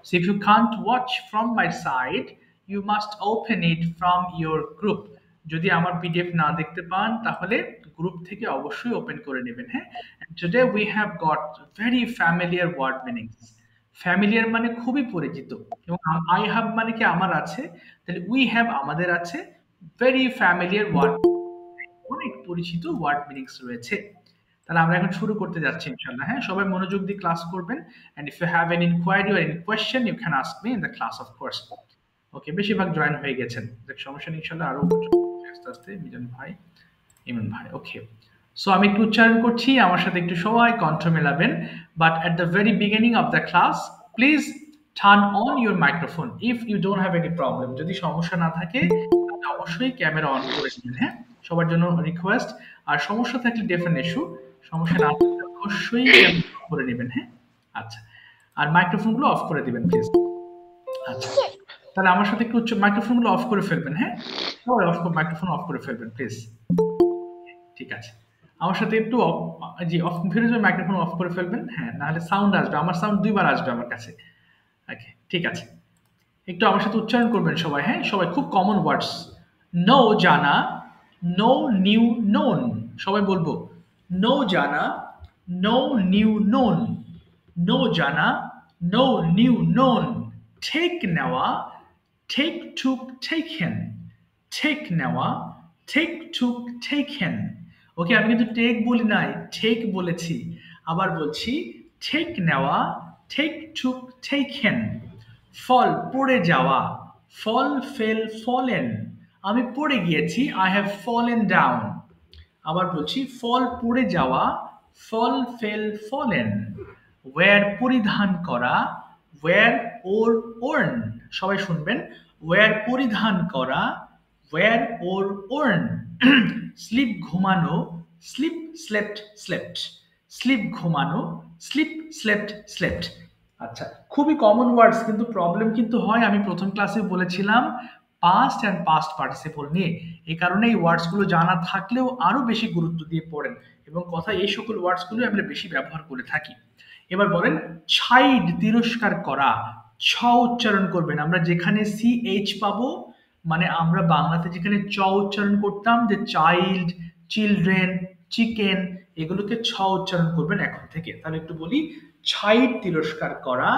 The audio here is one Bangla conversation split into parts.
So if you can't watch from my side, you must open it from your group. যদি আমার পিডিএফ না দেখতে পান তাহলে গ্রুপ থেকে অবশ্যই ওপেন করে নেবেন, হ্যাঁ। Today we have got very familiar word meanings. Familiar মানে খুবই পরিচিত, এবং আই হ্যাভ মানে কি আমার আছে, তাহলে উই হ্যাভ আমাদের আছে, ভেরি ফ্যামিলিয়ার ওয়ার্ড, অনেক পরিচিত ওয়ার্ড মিনিংস রয়েছে। তাহলে আমরা এখন শুরু করতে যাচ্ছি ইনশাআল্লাহ, হ্যাঁ। সবাই মনোযোগ দিয়ে ক্লাস করবেন, and if you have any inquiry or any question you can ask me in the class of course. Okay, বেশিরভাগ জয়েন হয়ে গেছেন, দেখ সমস্যা নেই ইনশাআল্লাহ। আরো আস্তে আস্তে মিজান ভাই, ইমন ভাই, ওকে। সো আমি একটু উচ্চারণ করছি, আমার সাথে একটু সবাই কণ্ঠ মেলাবেন। But at the very beginning of the class please turn on your microphone if you don't have any problem. যদি সমস্যা না থাকে তাহলে অবশ্যই ক্যামেরা অন করে দিন, হ্যাঁ। সবার জন্য রিকোয়েস্ট। আর সমস্যা থাকলে ডেফিনেট ইস্যু, সমস্যা না থাকলে অবশ্যই ক্যামেরা অন করে নেবেন, হ্যাঁ। আচ্ছা, আর মাইক্রোফোনগুলো অফ করে দিবেন প্লিজ। আচ্ছা, তাহলে আমার সাথে একটু মাইক্রোফোনগুলো অফ করে ফেলবেন, হ্যাঁ। সবাই মাইক্রোফোন অফ করে ফেলবেন প্লিজ। ঠিক আছে, আমার সাথে একটু জি অফ ভিডিও মাইক্রোফোন অফ করে ফেলবেন, হ্যাঁ, নাহলে সাউন্ড আসবে, আমার সাউন্ড দুইবার আসবে আমার কাছে। ওকে, ঠিক আছে, একটু আমার সাথে উচ্চারণ করবেন সবাই, হ্যাঁ। সবাই খুব কমন ওয়ার্ডস। নো জানা, নো নিউ নোন। সবাই বলবো নো জানা, নো নিউ নোন, নো জানা, নো নিউ নোন। টেক নেওয়া, টেক টুক টেকেন, টেক নেওয়া, টেক টুক টেকেন। ওকে, আমি কিন্তু টেক বলি নাই, টেক বলেছি। আবার বলছি, টেক নেওয়া, টেক টুক টেকেন। ফল, পড়ে যাওয়া, ফল ফেল ফলেন। আমি পড়ে গিয়েছি, আই হ্যাভ ফলেন ডাউন। আবার বলছি, ফল পড়ে যাওয়া, ফল ফেল ফলেন। ওয়্যার, পরিধান করা, ওয়্যার ওর ওর্ন। সবাই শুনবেন, ওয়্যার পরিধান করা, ওয়্যার ওর ওর্ন। স্লিপ, ঘুমানো, স্লিপ স্লেপ্ট স্লেপ্ট। স্লিপ ঘুমানো, স্লিপ স্লেপ্ট স্লেপ্ট। আচ্ছা, খুবই কমন ওয়ার্ডস, কিন্তু প্রবলেম কিন্তু হয়। আমি প্রথম ক্লাসে বলেছিলাম পাস্ট অ্যান্ড পাস্ট পার্টিসিপল নিয়ে। এই কারণে এই ওয়ার্ডসগুলো জানা থাকলেও আরো বেশি গুরুত্ব দিয়ে পড়েন, এবং কথা এই সকল ওয়ার্ডসগুলো আমরা বেশি ব্যবহার করে থাকি। এবার বলেন ছাইড, তিরস্কার করা। ছ উচ্চারণ করবেন। আমরা যেখানে CH পাবো, মানে আমরা বাংলাতে যেখানে চ উচ্চারণ করতাম, যে চাইল্ড, চিলড্রেন, চিকেন, এগুলোকে ছ উচ্চারণ করবেন এখন থেকে। তাহলে একটু বলি, ছাইড, তিরস্কার করা,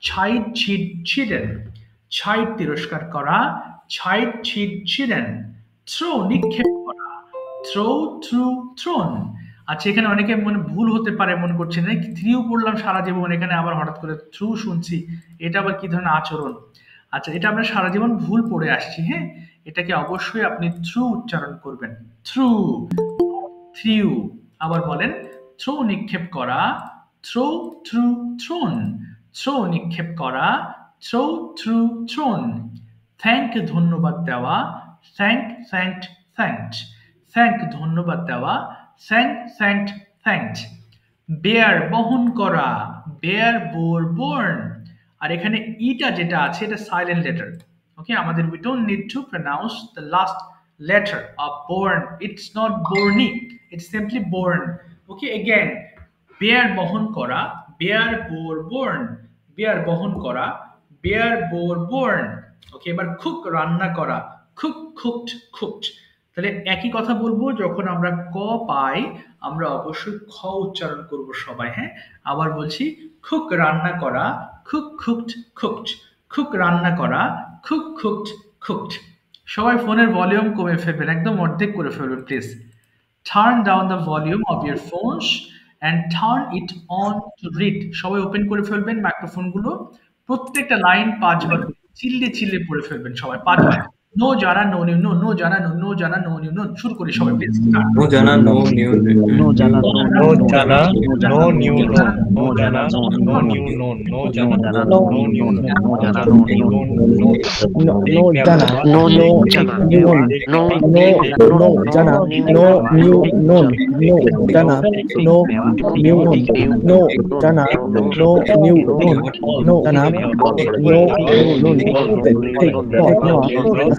ছাইড ছিড ছিডেন। ছাইড, তিরস্কার করা, ছাইড ছিড ছিডেন। থ্রো, নিক্ষেপ করা, থ্রো থ্রু থ্রোন। আচ্ছা, এখানে অনেকে মনে ভুল হতে পারে, মনে করছেন থ্রিও পড়লাম সারা জীবন, এখানে আবার হঠাৎ করে থ্রু শুনছি, এটা আবার কি ধরনের আচরণ। আচ্ছা, এটা আমরা সারা জীবন ভুল পড়ে আসছি, হ্যাঁ। এটাকে অবশ্যই আপনি থ্রু উচ্চারণ করবেন, থ্রু, থ্রিউ। আবার বলেন, থ্রো, নিক্ষেপ করা, থ্রো থ্রু থ্রোন। থ্রো, নিক্ষেপ করা, থ্রো থ্রু থ্রোন। থ্যাংক, ধন্যবাদ দেওয়া, থ্যাংক থ্যাঙ্কড থ্যাঙ্কড। থ্যাংক, ধন্যবাদ দেওয়া, থ্যাংক থ্যাঙ্কড থ্যাঙ্কড। বেয়ার, বহন করা, বেয়ার বোর বোর্ন। আর এখানে ইটা যেটা আছে, এটা সাইলেন্ট লেটার। ওকে, আমাদের we don't need to pronounce the last letter of born. It's not borny, it's simply born. Okay, again, bear, বহন করা, bear bore born, bear বহন করা, bear bore born. ওকে, এবার cook, রান্না করা, cook cooked cooked। তাহলে একই কথা বলবো, যখন আমরা ক পাই আমরা অবশ্যই খ উচ্চারণ করব সবাই, হ্যাঁ। আবার বলছি, cook, রান্না করা, cook cooked cooked, cook, রান্না করা, cook cooked cooked। সবাই ফোনের ভলিউম কমে ফেলবেন, একদম অর্ধেক করে ফেলবেন please. Turn down the volume of your phones and turn it on to read. সবাই ওপেন করে ফেলবেন মাইক্রোফোনগুলো, প্রত্যেকটা লাইন 5 বার চিল্লে চিল্লে পড়ে ফেলবেন সবাই, 5 বার। নো জানা, নো নিউ নো, নো জানা, নো জানা, নো নিউ নো। শুরু করি সবাই প্লিজ। নো জানা, নো নিউ, নো জানা, নো জানা, নো নিউ নো, নো জানা, নো নিউ নো, নো জানা, নো নিউ নো, নো জানা, নো নিউ নো, নো জানা, নো নো জানা, নো নো জানা, নো নিউ নো, নো জানা, নো নিউ নো, নো জানা, নো নিউ নো, নো জানা, নো নিউ নো।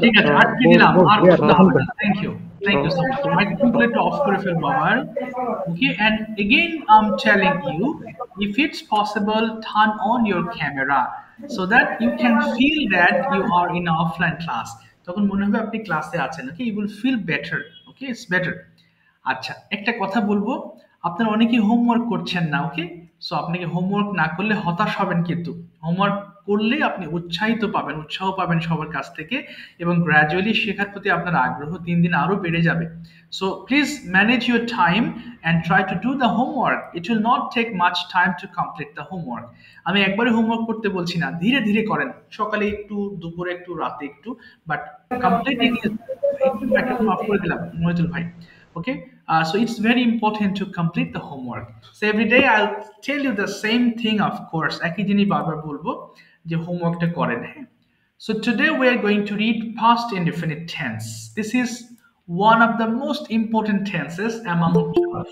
ঠিক আছে, আটকে দিলাম, আর কথা হবে না। Thank you so much. মাইক্রোফোনগুলো একটু অফ করে ফেলবো আবার। Okay, and again I'm telling you, if it's possible, turn on your camera so that you can feel that you are in an offline class. তখন মনে হবে আপনি ক্লাসে আছেন। Okay, you will feel better. Okay, it's better. আচ্ছা, একটা কথা বলবো, আপনারা অনেকেই হোমওয়ার্ক করছেন না। ওকে, সো আপনাকে হোমওয়ার্ক না করলে হতাশ হবেন, কিন্তু হোমওয়ার্ক করলে আপনি উৎসাহ পাবেন সবার কাছ থেকে, এবং গ্র্যাজুয়ালি শেখার প্রতি আপনার আগ্রহ দিন দিন আরো বেড়ে যাবে। So please manage your time and try to do the homework. It will not take much time to complete the homework. আমি একবারে হোমওয়ার্ক করতে বলছি না, ধীরে ধীরে করেন, সকালে একটু, দুপুরে একটু, রাতে একটু, বাট কমপ্লিটিং ইজ, একটু একটা মাফ করে দিলাম মহিতুল ভাই। Okay, so it's very important to complete the homework. So every day I'll tell you the same thing, of course, একই জিনিস বারবার বলবো যে হোমওয়ার্কটা করেন। হ্যাঁ, so today we are going to read past indefinite tense. This is one of the most important tenses among 12,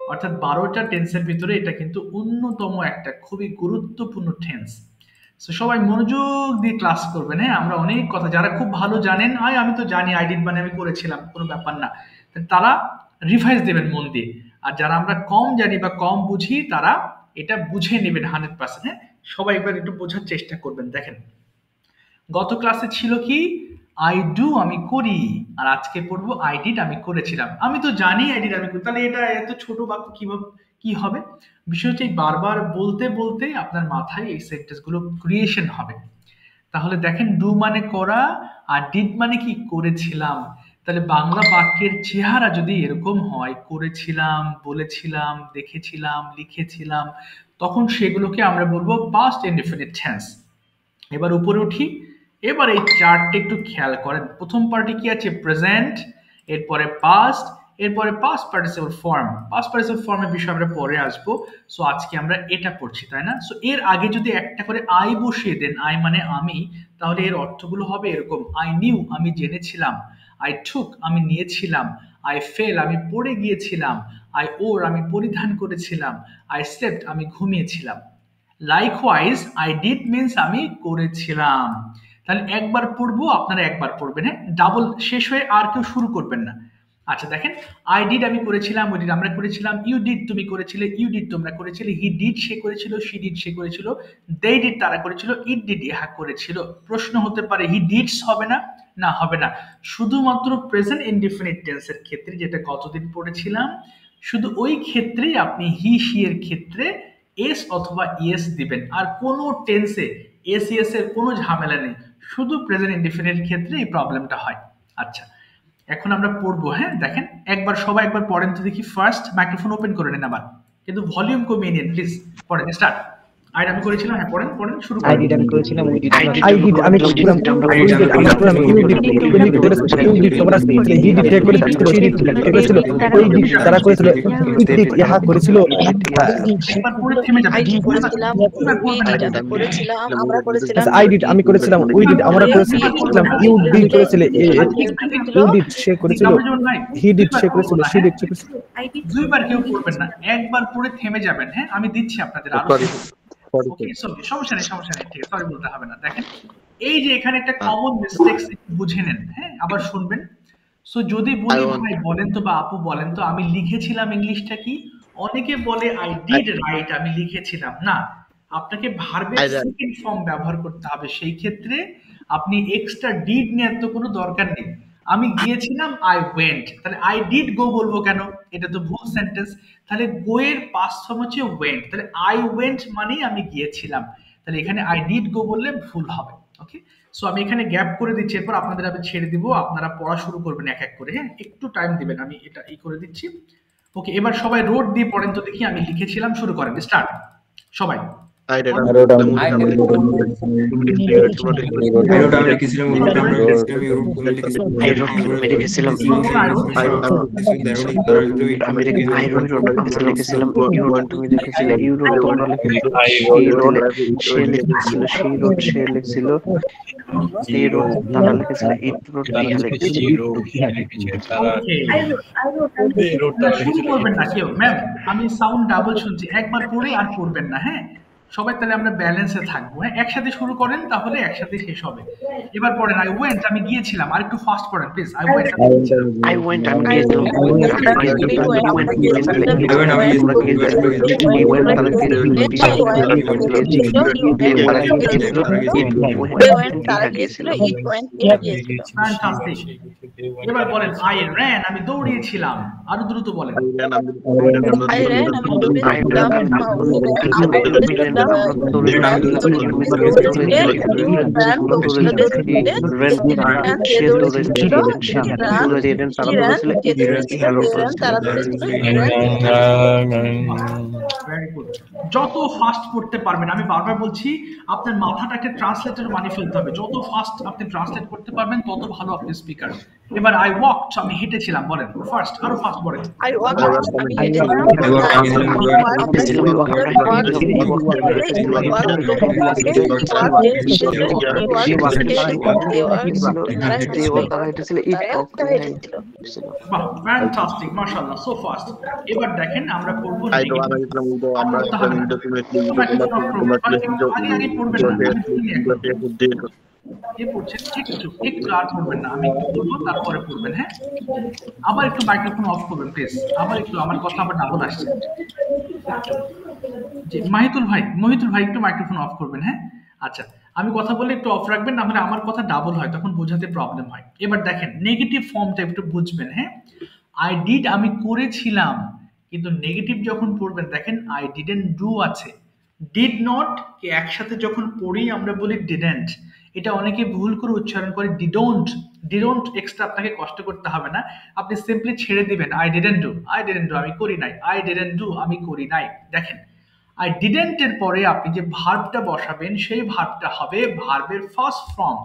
অর্থাৎ 12টা টেন্সের ভিতরে এটা কিন্তু অন্যতম একটা খুবই গুরুত্বপূর্ণ টেন্স। সো সবাই মনোযোগ দিয়ে ক্লাস করবেন। হ্যাঁ, আমরা অনেক কথা, যারা খুব ভালো জানেন, আমি তো জানি, আই ডিড মানে আমি করেছিলাম, কোনো ব্যাপার না, তারা রিভাইজ দেবেন মন দিয়ে। আর যারা আমরা কম জানি বা কম বুঝি, তারা এটা বুঝে নেবেন 100%। হ্যাঁ, সবাই এবার একটু বোঝার চেষ্টা করবেন। দেখেন, গত ক্লাসে ছিল কি, আই ডু আমি করি, আর আজকে পড়বো আই ডিড আমি করেছিলাম। আমি তো জানি আই ডিড আমি করি, তাহলে এটা এত ছোট বাক্য কিভাবে কি হবে? বিষয়টি বারবার বলতে বলতে আপনার মাথায় এই সেন্টেন্স গুলো ক্রিয়েশন হবে। তাহলে দেখেন, ডু মানে করা, আর ডিড মানে কি, করেছিলাম। তাহলে বাংলা বাক্যের চেহারা যদি এরকম হয়, করেছিলাম, বলেছিলাম, দেখেছিলাম, লিখেছিলাম, তখন সেগুলোকে আমরা বলবো পাস্ট ইনডেফিনিট টেন্স। এবার উপরে উঠি, এবার এই চার্টটা একটু খেয়াল করেন। প্রথম পার্টি কি আছে? প্রেজেন্ট, এরপরে পাস্ট, এরপরে past participle form. Past participle ফর্মের বিষয়ে আমরা পরে আসবো। সো আজকে আমরা এটা পড়ছি, তাই না? সো এর আগে যদি একটা করে আই বসিয়ে দেন, আই মানে আমি, তাহলে এর অর্থগুলো হবে এরকম: আই নিউ আমি জেনেছিলাম, আই টুক আমি নিয়েছিলাম, আই ফেল আমি পড়ে গিয়েছিলাম, আই ওর আমি পরিধান করেছিলাম, আই স্লেপ্ট আমি ঘুমিয়েছিলাম। লাইকওয়াইজ আই ডিড মিন্স আমি করেছিলাম। তাহলে একবার পড়বো, আপনারা একবার পড়বেন, হ্যাঁ, ডাবল শেষ হয়ে আর কেউ শুরু করবেন না। আচ্ছা দেখেন, আই ডিড আমি করেছিলাম, উই ডিড আমরা করেছিলাম, ইউ ডিড তুমি করেছিলে, ইউ ডিড তোমরা করেছিলে, হি ডিড সে করেছিল, শি ডিড সে করেছিল, দে ডিড তারা করেছিল, ইট ডিড ইহা করেছিল। প্রশ্ন হতে পারে হি ডিডস হবে না? না, হবে না। শুধুমাত্র প্রেজেন্ট ইনডিফিনিট টেন্সের ক্ষেত্রে, যেটা গতদিন পড়েছিলাম, শুধু ওই ক্ষেত্রেই আপনি হি সি এর ক্ষেত্রে এস অথবা ইএস দিবেন। আর কোনো টেন্সে এস ইএস এর কোনো ঝামেলা নেই, শুধু প্রেজেন্ট ইনডিফিনিট ক্ষেত্রে এই প্রবলেমটা হয়। আচ্ছা, এখন আমরা পড়বো, হ্যাঁ, দেখেন একবার সবাই একবার পড়েন তো দেখি। ফার্স্ট মাইক্রোফোন ওপেন করে নেন আবার, কিন্তু ভলিউম কমিয়ে নিন প্লিজ। পড়েন, স্টার্ট। আইড আমি করেছিলাম, হ্যাঁ পড়েন পড়েন, শুরু আই করেন। ডিড আমি করেছিলাম, উই ডিড আই ডিড আমি করেছিলাম, ইউ ডিড আমরা করেছিলাম, ইউ ডিড তুমি করেছিলে, ইউ ডিড তোমরা করেছিলে, হি ডিড সে করেছিল, শি ডিড সে করেছিল, ওই ডিড তারা করেছিল, ইট ডিড ইহা করেছিল। একবার পড়ে থেমে যাবেন। আই ডিড করেছিলাম, আমরা করেছিলাম, আই ডিড আমি করেছিলাম, উই ডিড আমরা করেছিলাম, ইউ ডিড করেছিলে, ইউ ডিড সে করেছিল, হি ডিড সে করেছিল, শি ডিড সে করেছিল। দুইবার কেউ পড়বেন না, একবার পড়ে থেমে যাবেন, হ্যাঁ, আমি দিচ্ছি আপনাদের আরো। ওকে, সমস্যা নেই সমস্যা নেই, ঠিক আছে, সরি বলতে হবে না। দেখেন, এই যে এখানে একটা কমন মিস্টেক্স বুঝে নেন, হ্যাঁ, আবার শুনবেন। সো যদি বলি ভাই বলেন তো বা আপু বলেন তো আমি লিখেছিলাম ইংলিশটা কি, অনেকে বলে আই ডিড রাইট আমি লিখেছিলাম, না, আপনাকে ভার্বের সেকেন্ড ফর্ম ব্যবহার করতে হবে। সেই ক্ষেত্রে আপনি এক্সট্রা ডিড নেওয়ার তো কোনো দরকার নেই। আমি গিয়েছিলাম, আই ওয়েন্ট, তাহলে আই ডিড গো বলবো কেন? এটা তো ভুল সেন্টেন্স। তাহলে গো এর পাস্ট ফর্ম হচ্ছে ওয়েন্ট, তাহলে আই ওয়েন্ট মানেই আমি গিয়েছিলাম। তাহলে এখানে আই ডিড গো বললে ভুল হবে। ওকে, সো আমি এখানে গ্যাপ করে দিচ্ছি, এরপর আপনাদের আমি ছেড়ে দিব, আপনারা পড়া শুরু করবেন এক এক করে, হ্যাঁ, একটু টাইম দিবেন, আমি এটা করে দিচ্ছি। ওকে, এবার সবাই রোড দিয়ে পড়েন তো দেখি, আমি লিখেছিলাম, শুরু করেন, স্টার্ট সবাই। I wrote down লিখেছিলাম, শুরু করবেন না কেউ, ম্যাম আমি সাউন্ড ডাবল শুনছি, একবার পড়ে আর পড়বেন না, হ্যাঁ সবাই, তাহলে আমরা ব্যালেন্সে থাকবো, হ্যাঁ একসাথে শুরু করেন, তাহলে একসাথে শেষ হবে। এবার পড়েন, আই ওয়েন্ট আমি গিয়েছিলাম, আর একটু ফাস্ট পড়েন প্লিজ। আই ওয়েন্ট আমি গিয়েছিলাম, এবার বলেন, আই র্যান আমি দৌড়িয়েছিলাম, আরো দ্রুত বলেন। যত ফাস্ট পড়তে পারবেন, আমি বারবার বলছি আপনার মাথাটাকে ট্রান্সলেটর বানিয়ে ফেলতে হবে, যত ফাস্ট আপনি ট্রান্সলেট করতে পারবেন তত ভালো আপনি স্পিকার। এবার আই ওয়াকড আমি হেঁটেছিলাম বলেন, ফার্স্ট আরো ফাস্ট বলেন। ফ্যান্টাস্টিক, মাশাআল্লাহ, সো ফাস্ট। এবার দেখেন আমরা করব একটু আর পড়বেন না, আমি বলবো তারপরে পড়বেন, হ্যাঁ আবার একটু মাইক্রোফোন অফ করবেন প্লিজ, আবার একটু আমার কথা আবার ডাবল আসছে। জি মহিতুল ভাই একটু মাইক্রোফোন অফ করবেন, হ্যাঁ আচ্ছা, আমি কথা বলে একটু অফ রাখবেন, না হলে আমার কথা ডাবল হয়, তখন বোঝাতে প্রবলেম হয়। এবার দেখেন নেগেটিভ ফর্মটা একটু বুঝবেন, হ্যাঁ আই ডিড আমি করেছিলাম, কিন্তু নেগেটিভ যখন পড়বেন দেখেন আই ডিডন্ট ডু আছে, ডিড নট কে একসাথে যখন পড়ি আমরা বলি ডিডন্ট, এটা অনেকে ভুল করে উচ্চারণ করে ডিডন্ট। ডিডন্ট এক্সট্রা আপনাকে কষ্ট করতে হবে না, আপনি সিম্পলি ছেড়ে দিবেন I didn't do, I didn't do আমি করি নাই, আই ডিডন্ট ডু আমি করি নাই। দেখেন আই ডিডেন্ট এর পরে আপনি যে ভার্বটা বসাবেন সেই ভার্বটা হবে ভার্বের ফার্স্ট ফর্ম,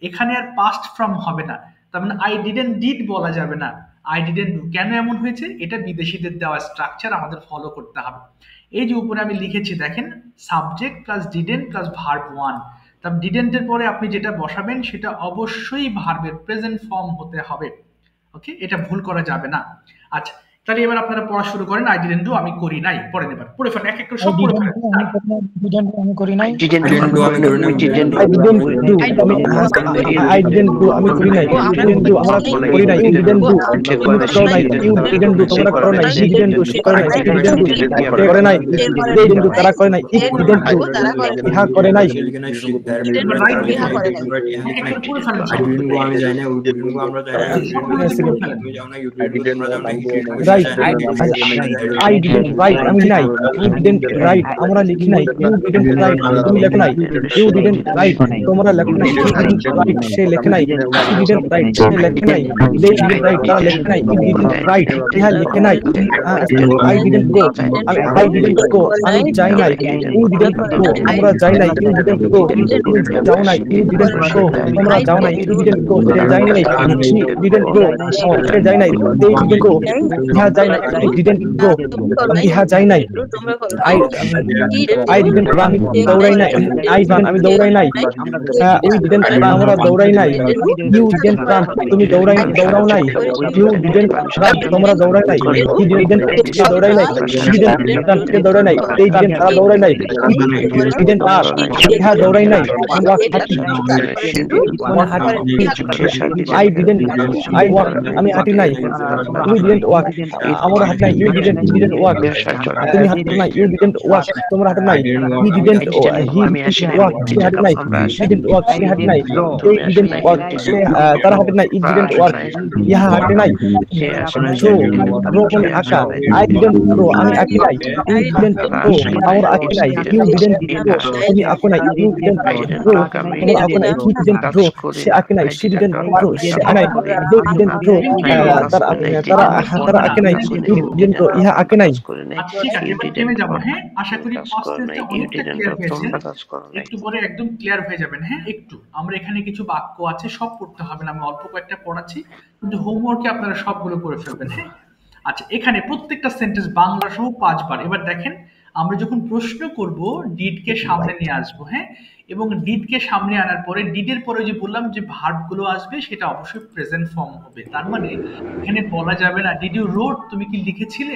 এখানে আর পাস্ট ফর্ম হবে না, তার মানে আই ডিডেন্ট ডিড বলা যাবে না, আই ডিডেন্ট ডু। কেন এমন হয়েছে? এটা বিদেশিদের দেওয়া স্ট্রাকচার, আমাদের ফলো করতে হবে। এই যে উপরে আমি লিখেছি দেখেন, subject plus didn't plus verb one, তার ডিডেন্টের পরে আপনি যেটা বসাবেন সেটা অবশ্যই ভার্বের প্রেজেন্ট ফর্ম হতে হবে। ওকে, এটা ভুল করা যাবে না। আচ্ছা, তাহলে এবার আপনারা পড়া শুরু করেন। আই ডিডন্ট ডু, আমি করি নাই। পড়েন এবার, পড়ে ফেলেন, এক এক করে সব পড়ে ফেলেন। আমি করি নাই। didn't do, আমি করি নাই। I didn't do, I didn't do, আমি করি নাই। You didn't do, আমরা করি নাই। You didn't do, তুমি করো নাই। You didn't do, তোমরা করো নাই। He didn't do, সে করে নাই। She didn't do, সে করে নাই। They didn't do, তারা করে নাই। It didn't do, ইহা করে নাই। এবার right I ইহা করে নাই। didn't এক এক করে পড়ে ফেলেন সব। go, আমি যাই না। We didn't go, আমরা যাই না। তুমি যাও না। You didn't go, তোমরা যাও না। Right, I didn't write, আমি নাই। You didn't write, আমরা লিখি নাই। You didn't write, তুমি লেখো নাই। You didn't write, তোমরা লেখো নাই। He didn't write, সে লেখে নাই। She didn't write, সে লেখে নাই। They didn't write, তারা লেখে নাই। He didn't write, ইহা লেখে নাই। I didn't go, I didn't go, আমি যাই নাই। You didn't go, আমরা যাই নাই। You didn't go, তুমি যাও নাই। You didn't go, তোমরা যাও নাই। You didn't go, সে যাই নাই। She didn't go, সে যাই নাই। They didn't go, ইহা যাই নাই। I didn't go, ইহা যাই নাই। I didn't run, দৌড়াই নাই। I run, আমি দৌড়াই নাই। We didn't run, আমরা দৌড়াই নাই। You didn't run, তুমি দৌড়াও নাই। You didn't run, তোমরা দৌড়াই নাই। He didn't, সে দৌড়াই নাই। She didn't run, সে দৌড়াই নাই। They didn't, তারা দৌড়াই নাই। He didn't run, ইহা দৌড়াই নাই। আমরা হাঁটি, আমরা হাঁটি। I didn't, I walk, আমি হাঁটি নাই। We didn't walk, আমরা হাঁটি নাই। You didn't walk, তুমি হাঁটো নাই। You didn't walk, তোমরা হাঁটো নাই। He didn't walk, সে হাঁটে নাই। He didn't walk, সে হাঁটে নাই। They didn't walk, তারা হাঁটে নাই। It didn't walk, ইহা হাঁটে নাই। Throw, throw মানে আঁকা। I didn't throw, আমি আঁকি নাই। You didn't throw, আমরা আঁকি নাই। You didn't throw, তুমি আঁকো নাই। You didn't throw, তোমরা আঁকো নাই। He didn't throw, সে আঁকে নাই। She didn't throw, সে আঁকে নাই। They didn't throw, তারা আঁকে নাই। You didn't throw, ইহা আঁকে নাই। আচ্ছা ঠিক আছে, এবার থেমে যাবো। হ্যাঁ, আশা করি ফার্স্ট টেন্সটা অনেকটা ক্লিয়ার হয়েছে। একটু পরে একদম ক্লিয়ার হয়ে যাবেন। হ্যাঁ, একটু আমরা এখানে কিছু বাক্য আছে, সব পড়তে হবে না, আমি অল্প কয়েকটা পড়াচ্ছি, কিন্তু হোমওয়ার্কে আপনারা সবগুলো করে ফেলবেন। হ্যাঁ, আচ্ছা এখানে প্রত্যেকটা সেন্টেন্স বাংলা সহ 5 বার। এবার দেখেন, আমরা যখন প্রশ্ন করব ডিড কে সামনে নিয়ে আসবো। হ্যাঁ, এবং ডিড কে সামনে আনার পরে ডিডের পরে যে বললাম যে ভার্ব গুলো আসবে সেটা অবশ্যই প্রেজেন্ট ফর্ম হবে। তার মানে এখানে বলা যাবে না ডিড ইউ রোট, তুমি কি লিখেছিলে,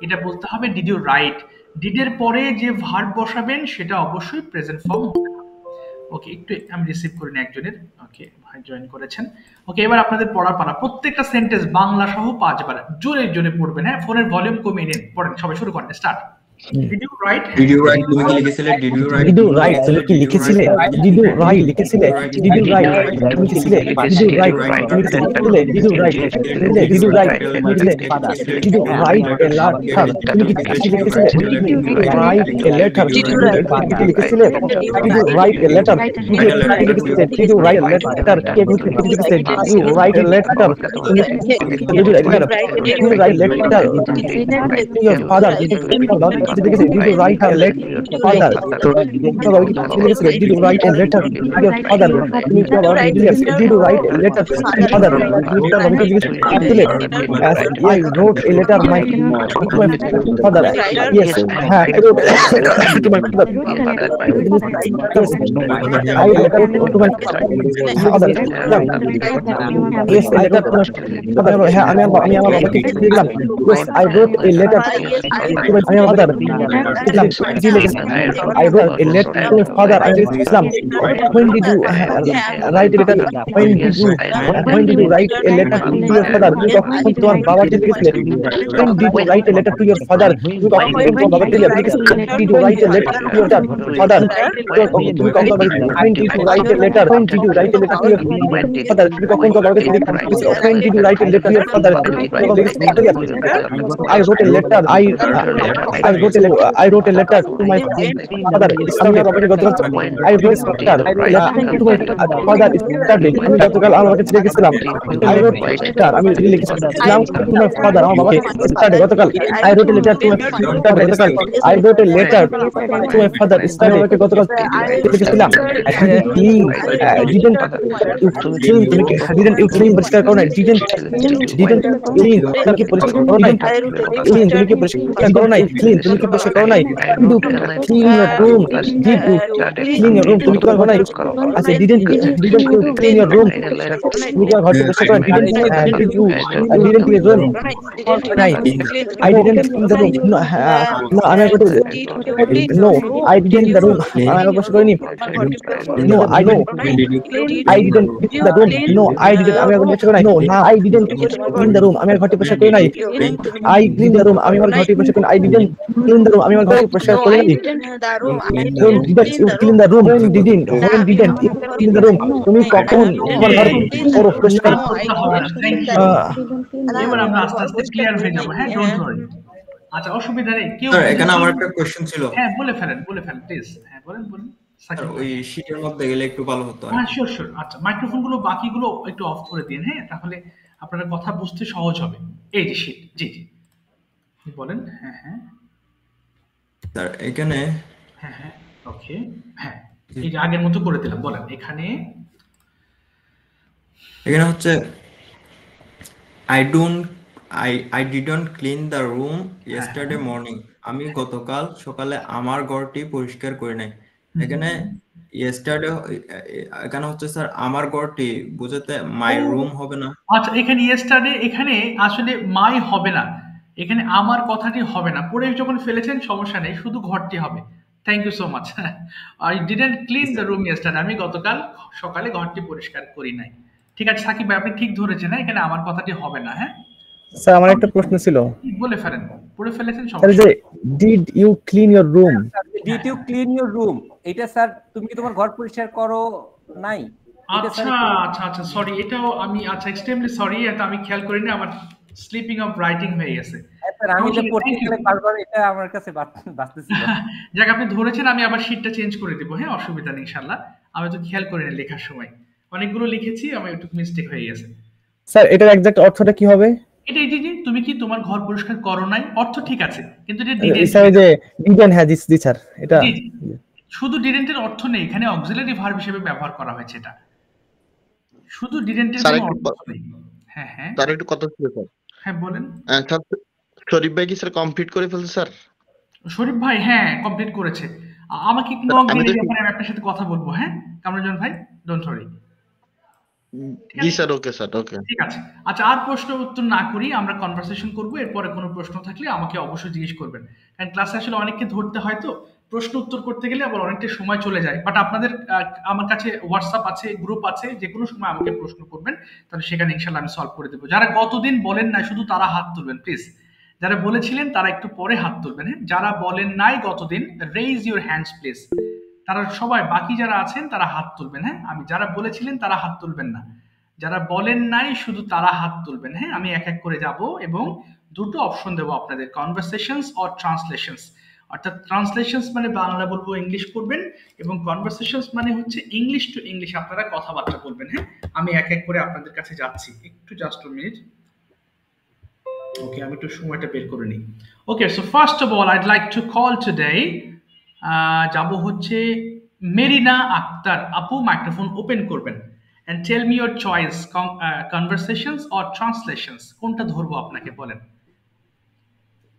এটা বলতে হবে ডিড ইউ রাইট। ডিডের পরে যে ভার্ব বসাবেন সেটা অবশ্যই প্রেজেন্ট ফর্ম হবে। ওকে, একটু আমি রিসিভ করে নিই একজনের। ওকে, ভাই জয়েন করেছেন। ওকে, এবার আপনাদের পড়ার পালা। প্রত্যেকটা সেন্টেন্স বাংলা সহ 5 বার জোরে জোরে পড়বেন। হ্যাঁ, ফোনের ভলিউম কমিয়ে নিন, পড়েন সবাই, শুরু করেন, start. Did you write? Did you write, তুমি কি লিখেছিলে? Did you write? Did you write, তুমি কি লিখেছিলে? Did you write, লিখেছিলে? Did you write, তুমি লিখেছিলে? Did you write, তুমি লিখেছিলে? Did you write, did you write, লিখেছিলে? Did you write a letter, তুমি কি লিখেছিলে? Did you write a letter, তুমি কি লিখেছিলে? Did you write a letter, তুমি কি লিখেছিলে? Did you write a letter, K লিখেছিলে? Did you write a letter, তুমি did you write a letter, did you write a letter to your father, did you write a letter, father, did you write a letter to your father, did you write a letter to your father, I wrote a letter to my father, yes, I wrote to my father, I wrote to my father, yes, I letter to my father, আমি আমার বাবাকে লিখলাম, yes, I wrote a letter to my father, I wrote a letter to my father, I wrote Islam. When did you write a letter? When did you write a letter to your father? You কখন তোমার বাবাকে লিখেছিলে? When did you write a letter to your father? You কখন তোমার বাবাকে লিখেছিলে? Did you write a letter to your father? তুমি কখন When did you write a letter? When did you write a letter to your father? তুমি কখন তোমার বাবাকে লিখেছিলে? When did you write a letter to your father? I wrote a letter. I wrote a letter to my father. আমি বাবাকে গতকাল I wrote a letter to my father yesterday. আমি গতকাল আমার বাবাকে লিখেছিলাম। I wrote a letter, আমি লিখেছিলাম to my father, আমার বাবাকে yesterday, গতকাল। I wrote a letter to my father গতকাল। I wrote a letter to my father yesterday, আমাকে গতকাল লিখেছিলাম। Didn't you clean পরিষ্কার করো না? Didn't clean তুমি কি পরিষ্কার করো না? Clean তুমি কি পরিষ্কার করো না? Clean তুমি মুখে পরিষ্কার করো নাই? Did you clean your room? Did you clean your room? তুমি তোমার ঘর নাই? আচ্ছা, didn't you clean your room? তুমি তোমার ঘরটা পরিষ্কার করো? Did you didn't clean your room? নাই, I didn't clean the room. No, no, আমি আর করতে no, I didn't the room. আমি আর পরিষ্কার করিনি। No, I didn't clean the room. No, I didn't. আমি আর পরিষ্কার করি নাই। No, I didn't clean the room. আমি আর ঘরটা পরিষ্কার করি নাই। I clean the room. আমি আমার ঘরটা পরিষ্কার করি। I didn't clean the room. আমি আমার ঘরটা পরিষ্কার করি নাই। When didn't you clean the room? When didn't you clean the room? তুমি কখন তোমার ঘর পরিষ্কার এবার আমরা আস্তে আস্তে ক্লিয়ার হয়ে যাবো, হ্যাঁ, ডোন্ট ওয়ারি। আচ্ছা, অসুবিধা নেই। কেউ স্যার এখানে আমার একটা কোশ্চেন ছিল। হ্যাঁ, বলে ফেলেন প্লিজ। হ্যাঁ, বলেন। স্যার ওই শীটের মধ্যে গেলে একটু ভালো হতো। হ্যাঁ, শিওর। আচ্ছা, মাইক্রোফোন গুলো বাকিগুলো একটু অফ করে দিন, হ্যাঁ, তাহলে আপনারা কথা বুঝতে সহজ হবে। এই যে শীট, জি বলেন। হ্যাঁ স্যার এখানে হ্যাঁ ওকে, হ্যাঁ, এই যে আগের মতো করে দিলাম। বলেন এখানে হচ্ছে I didn't clean the room yesterday morning. আমি গতকাল সকালে আমার ঘরটি পরিষ্কার করি নাই। এখানে yesterday এখানে হচ্ছে স্যার আমার ঘরটি বুঝাতে my room হবে না? আচ্ছা, এখানে yesterday এখানে আসলে my হবে না, এখানে আমার কথাটি হবে না। পরে যখন ফেলেছেন সমস্যা নেই, শুধু ঘরটি হবে। Thank you so much. I didn't clean the room yesterday. আমি গতকাল সকালে ঘরটি পরিষ্কার করি নাই। ঠিক আছে সাকিব ভাই, আপনি ঠিক ধরেছেন, হ্যাঁ, এখানে আমার কথাটি হবে না। হ্যাঁ স্যার, আমার একটা প্রশ্ন ছিল। বলে ফেলেন, পড়ে ফেলেছেন স্যার, সমস্যা। যে did you clean your room? Did you clean your room, এটা স্যার তুমি কি তোমার ঘর পরিষ্কার করো নাই? আচ্ছা, সরি, এটাও আমি এক্সট্রিমলি সরি, এটা আমি খেয়াল করিনি, আমার স্লিপিং অফ রাইটিং হয়ে গেছে। স্যার আমি যে পড়তে গেলে বারবার এটা আমার কাছে বাজতেছিল। যাক, আপনি ধরেছেন, আমি আবার শীটটা চেঞ্জ করে দেব, হ্যাঁ, অসুবিধা নেই ইনশাআল্লাহ। আমি তো খেয়াল করিনি লেখার সময়, অনেকগুলো লিখেছি, আমি একটু মিস্টেক হয়ে গেছে। স্যার, এটার এক্সাক্ট অর্থটা কি হবে? এটা এই যে তুমি কি তোমার ঘর পরিষ্কার করো নাই, অর্থ ঠিক আছে, কিন্তু এটা ডিডেন্ট। স্যার, যে ডিডেন্ট, হ্যাঁ জি স্যার, এটা শুধু ডিডেন্টের অর্থ নেই, এখানে অক্সিলারি ভার্ব হিসেবে ব্যবহার করা হয়েছে। এটা শুধু ডিডেন্টের কোনো অর্থ নেই। হ্যাঁ তার একটু কথা ছিল স্যার। হ্যাঁ বলেন। স্যার, শরীফ ভাই কি স্যার কমপ্লিট করে ফেলছে স্যার? শরীফ ভাই হ্যাঁ কমপ্লিট করেছে। আমাকে একটু নক দিলে ব্যাপারে আমি আপনার সাথে কথা বলবো, হ্যাঁ কামরুজ্জামান ভাই, ডোন্ট ওয়ারি। জি স্যার, ওকে স্যার, ওকে, ঠিক আছে। আচ্ছা, আর প্রশ্ন উত্তর না করি, আমরা কনভারসেশন করব। এরপরে কোনো প্রশ্ন থাকলে আমাকে অবশ্যই জিজ্ঞেস করবেন, কারণ ক্লাসে আসলে অনেককে ধরতে হয়, তো প্রশ্ন উত্তর করতে গেলে আবার অনেকটা সময় চলে যায়। বাট আপনাদের আমার কাছে হোয়াটসঅ্যাপ আছে, গ্রুপ আছে, যে কোনো সময় আমাকে প্রশ্ন করবেন, তাহলে সেখানে ইনশাআল্লাহ আমি সলভ করে দেবো। যারা গতদিন বলেন না শুধু তারা হাত তুলবেন প্লিজ। যারা বলেছিলেন তারা একটু পরে হাত তুলবেন, হ্যাঁ। যারা বলেন নাই গতদিন, রেইজ ইউর হ্যান্ডস প্লিজ। তারা সবাই, বাকি যারা আছেন তারা হাত তুলবেন, হ্যাঁ। আমি যারা বলেছিলেন তারা হাত তুলবেন না, যারা বলেন নাই শুধু তারা হাত তুলবেন, হ্যাঁ। আমি এক এক করে যাব এবং দুটো অপশন দেবো আপনাদের, কনভারসেশনস অর ট্রান্সলেশনস। অর্থাৎ ট্রান্সলেশনস মানে বাংলা বলবো, ইংলিশ করবেন, এবং কনভারসেশনস মানে হচ্ছে ইংলিশ টু ইংলিশ, আপনারা কথাবার্তা বলবেন, হ্যাঁ। আমি এক এক করে আপনাদের কাছে যাচ্ছি, একটু জাস্ট আ মিনিট। ওকে, আমি একটু সময়টা বের করে নিই। Okay, so first of all I'd like to call today, যাব হচ্ছে মেরিনা আক্তার আপু, মাইক্রোফোন ওপেন করবেন and tell me your choice, conversations or translations, কোনটা ধরবো আপনাকে, বলেন।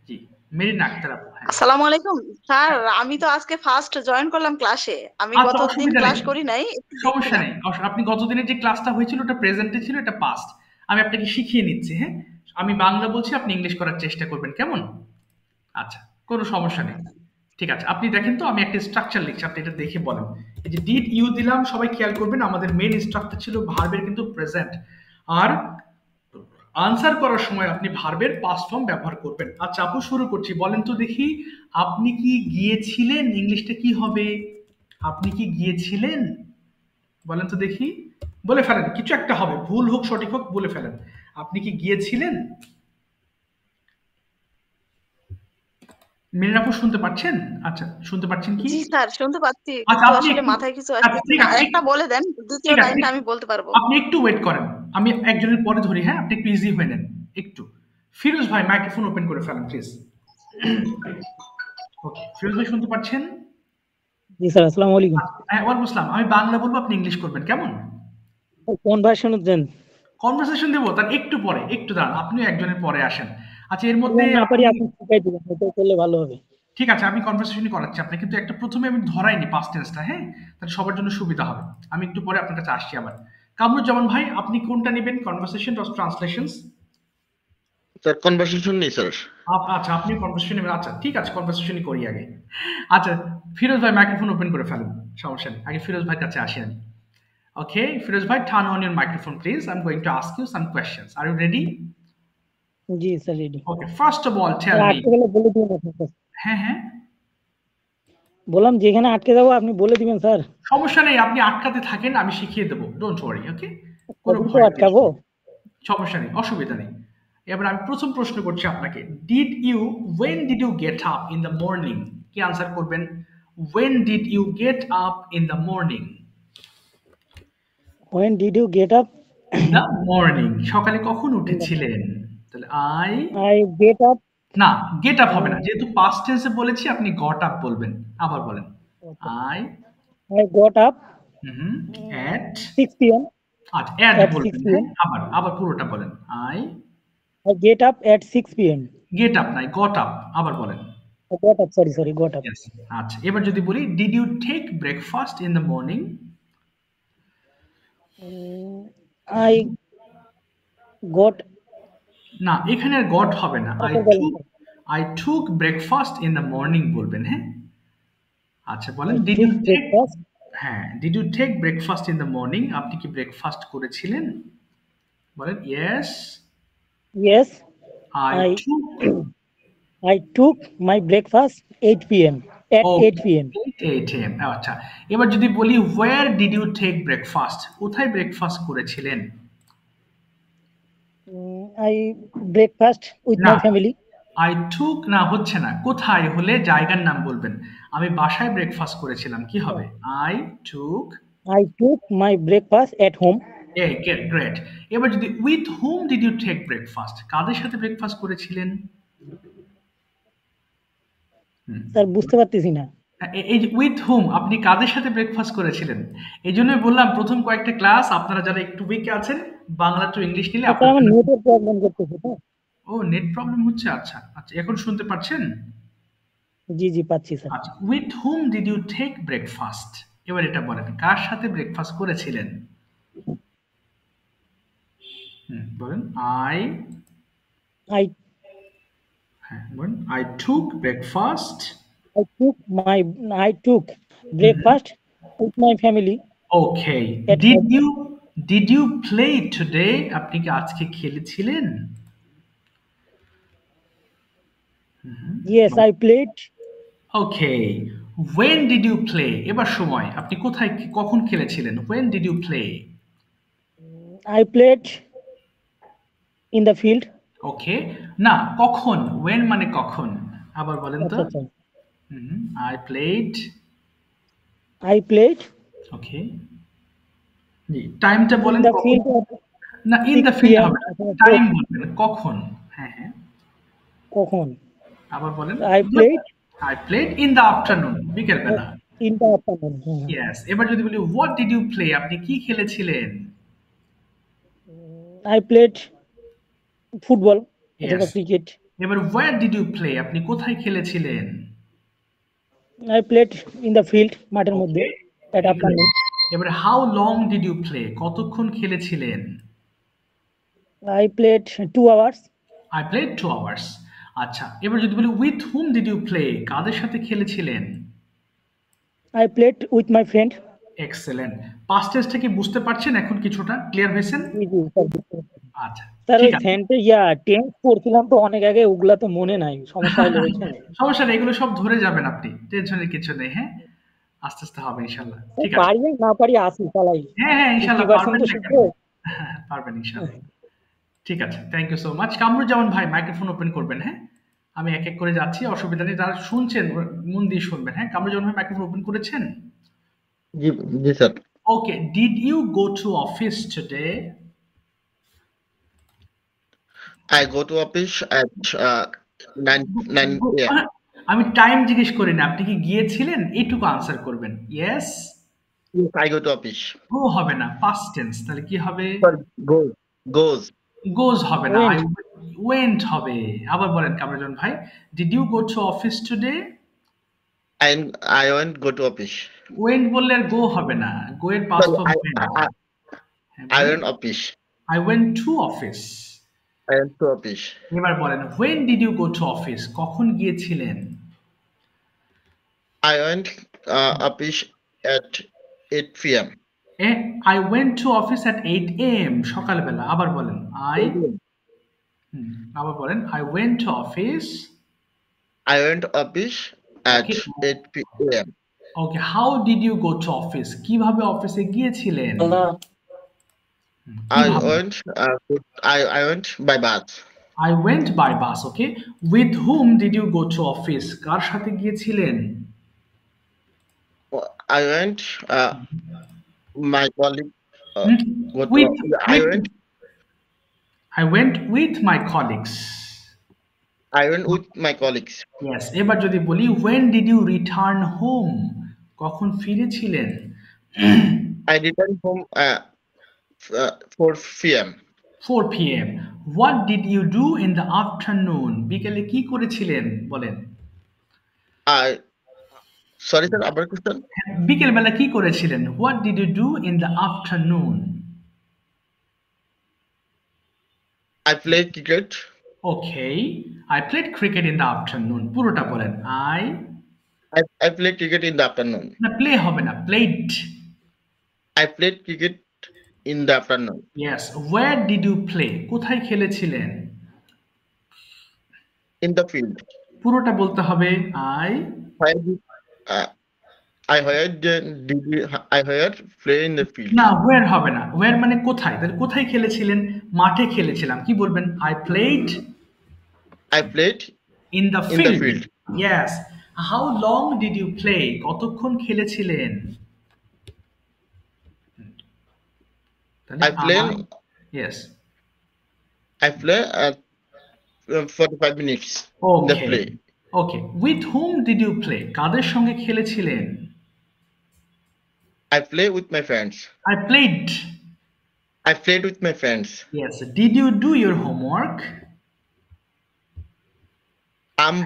জি, মেরিনা আক্তার আপু। আসসালামু আলাইকুম স্যার, আমি তো আজকে ফার্স্ট জয়েন করলাম ক্লাসে, আমি গতদিন ক্লাস করি নাই। সমস্যা নেই, আপনি গতদিনের যে ক্লাসটা হয়েছিল ওটা প্রেজেন্টে ছিল, এটা পাস্ট। আমি আপনাকে শিখিয়ে নিচ্ছি, হ্যাঁ। আমি বাংলা বলছি, আপনি ইংলিশ করার চেষ্টা করবেন, কেমন? আচ্ছা, কোনো সমস্যা নেই, ঠিক আছে। আপনি দেখেন তো, আমি একটা স্ট্রাকচার লিখছি, আপনি এটা দেখে বলেন। এই যে ডিড ইউ দিলাম, সবাই খেয়াল করবেন, আমাদের মেইন স্ট্রাকচার ছিল ভার্বের কিন্তু প্রেজেন্ট, আর আনসার করার সময় আপনি ভার্বের পাস্ট ফর্ম ব্যবহার করবেন। আচ্ছা আপু, শুরু করছি, বলেন তো দেখি, আপনি কি গিয়েছিলেন, ইংলিশটা কি হবে? আপনি কি গিয়েছিলেন, বলেন তো দেখি, বলে ফেলেন, কিছু একটা হবে, ভুল হোক সঠিক হোক বলে ফেলেন। আপনি কি গিয়েছিলেন? মেরিনা আপু শুনতে পাচ্ছেন? আচ্ছা, শুনতে পাচ্ছেন কি? জি স্যার, শুনতে পাচ্ছি, আচ্ছা, আসলে মাথায় কিছু আসছে না। একটা বলে দেন, দ্বিতীয় লাইনটা আমি বলতে পারবো। আপনি একটু ওয়েট করেন, আমি একজনের পরে ধরি, হ্যাঁ। আপনি একটু ইজি হয়ে নেন একটু। ফিরোজ ভাই, মাইক্রোফোন ওপেন করে ফেলেন প্লিজ। ওকে, ফিরোজ ভাই শুনতে পাচ্ছেন? জি স্যার, আসসালামু আলাইকুম। হ্যাঁ, ওয়ালাইকুম আসসালাম। আমি বাংলা বলবো, আপনি ইংলিশ করবেন, কেমন? কনভার্সেশন দেন। কনভারসেশন দেবো, তার একটু পরে, একটু দাঁড়ান, আপনিও একজনের পরে আসেন। আচ্ছা, এর মধ্যে না পারি আপনি শিখাই দিবেন, এটা করলে ভালো হবে। ঠিক আছে, আমি কনভারসেশনই করাচ্ছি আপনাকে, কিন্তু একটা প্রথমে আমি ধরাইনি পাস্ট টেন্সটা, হ্যাঁ? তাহলে সবার জন্য সুবিধা হবে। আমি একটু পরে আপনার কাছে আসছি আবার। কামরুজ্জামান ভাই, আপনি কোনটা নেবেন, conversation or translations? Sir conversation নেই স্যার। আচ্ছা, আপনি কনভারসেশন নেবেন। আচ্ছা ঠিক আছে, কনভারসেশনই করি আগে। আচ্ছা ফিরোজ ভাই মাইক্রোফোন ওপেন করে ফেলুন, সমস্যা নেই। আগে ফিরোজ ভাইয়ের কাছে আসি আমি। ওকে ফিরোজ ভাই, turn on your microphone please. I am going to ask you some questions. Are you ready? জি sir ready. Okay, first of all tell me. আটকে গেলে বলে দিবেন আপনি স্যার। হ্যাঁ হ্যাঁ, বললাম যেখানে আটকে যাবো আপনি বলে দিবেন স্যার। সমস্যা নেই, আপনি আটকাতে থাকেন, আমি শিখিয়ে দেবো, ডোন্ট ওয়ারি। ওকে, কোনো কখন তো ভয় নেই, আটকাবো? সমস্যা নেই, অসুবিধা নেই। এবার আমি প্রথম প্রশ্ন করছি আপনাকে, when did you get up in the morning? কি আনসার করবেন? when did you get up in the morning? When did you get up? in the morning, সকালে কখন উঠেছিলেন? তাহলে I get up. না, গেট আপ হবে না, যেহেতু পাস্ট টেন্সে বলেছি আপনি গট আপ বলবেন। আবার বলেন। I got up at 6 p.m. আচ্ছা অ্যাট at 6 বলবেন, p.m. হ্যাঁ? আবার পুরোটা বলেন। I get up at 6 p.m. Get up নাই, গট আপ। আবার বলেন। I got up, sorry, got up. Yes. আচ্ছা, এবার যদি বলি did you take breakfast in the morning? I got. না, এখানে আর গট হবে না, I took breakfast in the morning বলবেন, হ্যাঁ? আচ্ছা বলেন, ডিড ইউ টেক, হ্যাঁ, did you take breakfast in the morning, আপনি কি ব্রেকফাস্ট করেছিলেন? বলেন Yes, I took my breakfast 8 p.m. at 8 p.m. 8 a.m. আচ্ছা, এবার যদি বলি where did you take breakfast, কোথায় ব্রেকফাস্ট করেছিলেন? I breakfast with my family. I took না, হচ্ছে না, কোথায় হলে জায়গার নাম বলবেন। আমি বাসায় ব্রেকফাস্ট করেছিলাম, কি হবে? I took my breakfast at home. Great. এবার যদি with whom did you take breakfast, কাদের সাথে ব্রেকফাস্ট করেছিলেন? স্যার বুঝতে পারতেছি না। এই যে উইথ হুম, আপনি কাদের সাথে ব্রেকফাস্ট করেছিলেন? এই জন্যই বললাম প্রথম কয়েকটা ক্লাস আপনারা যারা একটু উইকে আছেন, বাংলা টু ইংলিশ নিলে আপনারা আমার নেটের প্রবলেম করতেছে তো। ও নেট প্রবলেম হচ্ছে, আচ্ছা আচ্ছা, এখন শুনতে পাচ্ছেন? জি পাচ্ছি স্যার। আচ্ছা, with whom did you take breakfast, এবার এটা বলেন, কার সাথে ব্রেকফাস্ট করেছিলেন? বলেন I হ্যাঁ বলেন I took breakfast. I took breakfast with my family. Okay. Did you play today? আপনি কি আজকে খেলেছিলেন? Yes, I played. Okay. When did you play? এবার সময়, আপনি কোথায় কখন খেলেছিলেন? When did you play? I played in the field. Okay. না, কখন, when মানে কখন, আবার বলেন তো। I played. Okay. জি, টাইমটা বলেন। না, in the field হবে না, টাইম বলবেন, কখন। হ্যাঁ হ্যাঁ, কখন। আবার বলেন। I played in the afternoon, বিকেল বেলা। In the afternoon. Yes. এবার যদি বলি what did you play, আপনি কি খেলেছিলেন? I played football. Yes. Cricket. এবার where did you play, আপনি কোথায় খেলেছিলেন? I played in the field, মাঠের মধ্যে, at afternoon. এবার how long did you play, কতক্ষণ খেলেছিলেন? I played 2 hours. I played 2 hours. আচ্ছা, এবার যদি বলি with whom did you play, কাদের সাথে খেলেছিলেন? I played with my friend. Excellent. past tense থেকে বুঝতে পারছেন এখন, কিছুটা ক্লিয়ার হয়েছেন? আচ্ছা স্যার ওই টেন্স পড়ছিলাম তো অনেক আগে, ওগুলা তো মনে নাই, সমস্যা হলো বুঝছেন? সমস্যা নেই, এগুলো সব ধরে যাবেন আপনি, টেনশনের কিছু নেই। হ্যাঁ, আস্তে আস্তে হবে ইনশাআল্লাহ। ঠিক আছে, পারি না পারি আসি চালাই। হ্যাঁ ইনশাআল্লাহ পারবেন ইনশাআল্লাহ। ঠিক আছে, thank you so much. Kamruzzaman ভাই মাইক্রোফোন ওপেন করবেন। হ্যাঁ, আমি এক এক করে যাচ্ছি, অসুবিধা নেই, যারা শুনছেন মন দিয়ে শুনবেন। হ্যাঁ, কামরুজ্জামান ভাই মাইক্রোফোন ওপেন করেছেন? জি sir. Okay, did you go to office today? I go to office at 9 a.m. আমি টাইম জিজ্ঞেস করি না, আপনি কি গিয়েছিলেন, এইটুকু আনসার করবেন। Yes, I go to office. গো হবে না, পাস্ট টেন্স, তাহলে কি হবে? Goes হবে না, I went হবে। আবার বলেন কামরুজ্জামান ভাই, did you go to office today? I went go to office. Went বললে আর গো হবে না, গো এর পাস্ট Sorry, ফর্ম ওয়েন্ট। হ্যাঁ I বলেন। went office. I went to office. I went to office. এবার বলেন when did you go to office, কখন গিয়েছিলেন? I went office at 8 p.m. I went to office at 8 a.m. সকালবেলা। আবার বলেন আবার বলেন I went to office. I went to office at Okay. 8 p.m. Okay, how did you go to office? কিভাবে অফিসে গিয়েছিলেন? I went I went by bus. I went by bus. Okay, with whom did you go to office? কার সাথে গিয়েছিলেন? I went my colleague go to, With I went with my colleagues. with my colleagues. Yes, এবার যদি বলি when did you return home? কখন ফিরেছিলেন? I returned home 4 p.m. 4 p.m. What did you do in the afternoon? বিকেলে কি করেছিলেন বলেন? Sorry sir, আবার question. বিকেল বেলা কি করেছিলেন? What did you do in the afternoon? I played cricket. Okay, I played cricket in the afternoon. পুরোটা বলেন। I played cricket in the afternoon. না, প্লে হবে না, played. I played cricket in the afternoon. Yes, where did you play? কোথায় খেলেছিলেন? In the field. পুরোটা বলতে হবে I heard play in the field. না, where হবে না, where মানে কোথায়, তাহলে কোথায় খেলেছিলেন? মাঠে খেলেছিলাম, কি বলবেন? I played in the field. Yes. How long did you play? কতক্ষণ খেলেছিলেন? Yes. I play 45 minutes. Okay. The play. Okay. With whom did you play? কাদের সঙ্গে খেলেছিলেন? I play with my friends. I played with my friends. Yes. Did you do your homework? I'm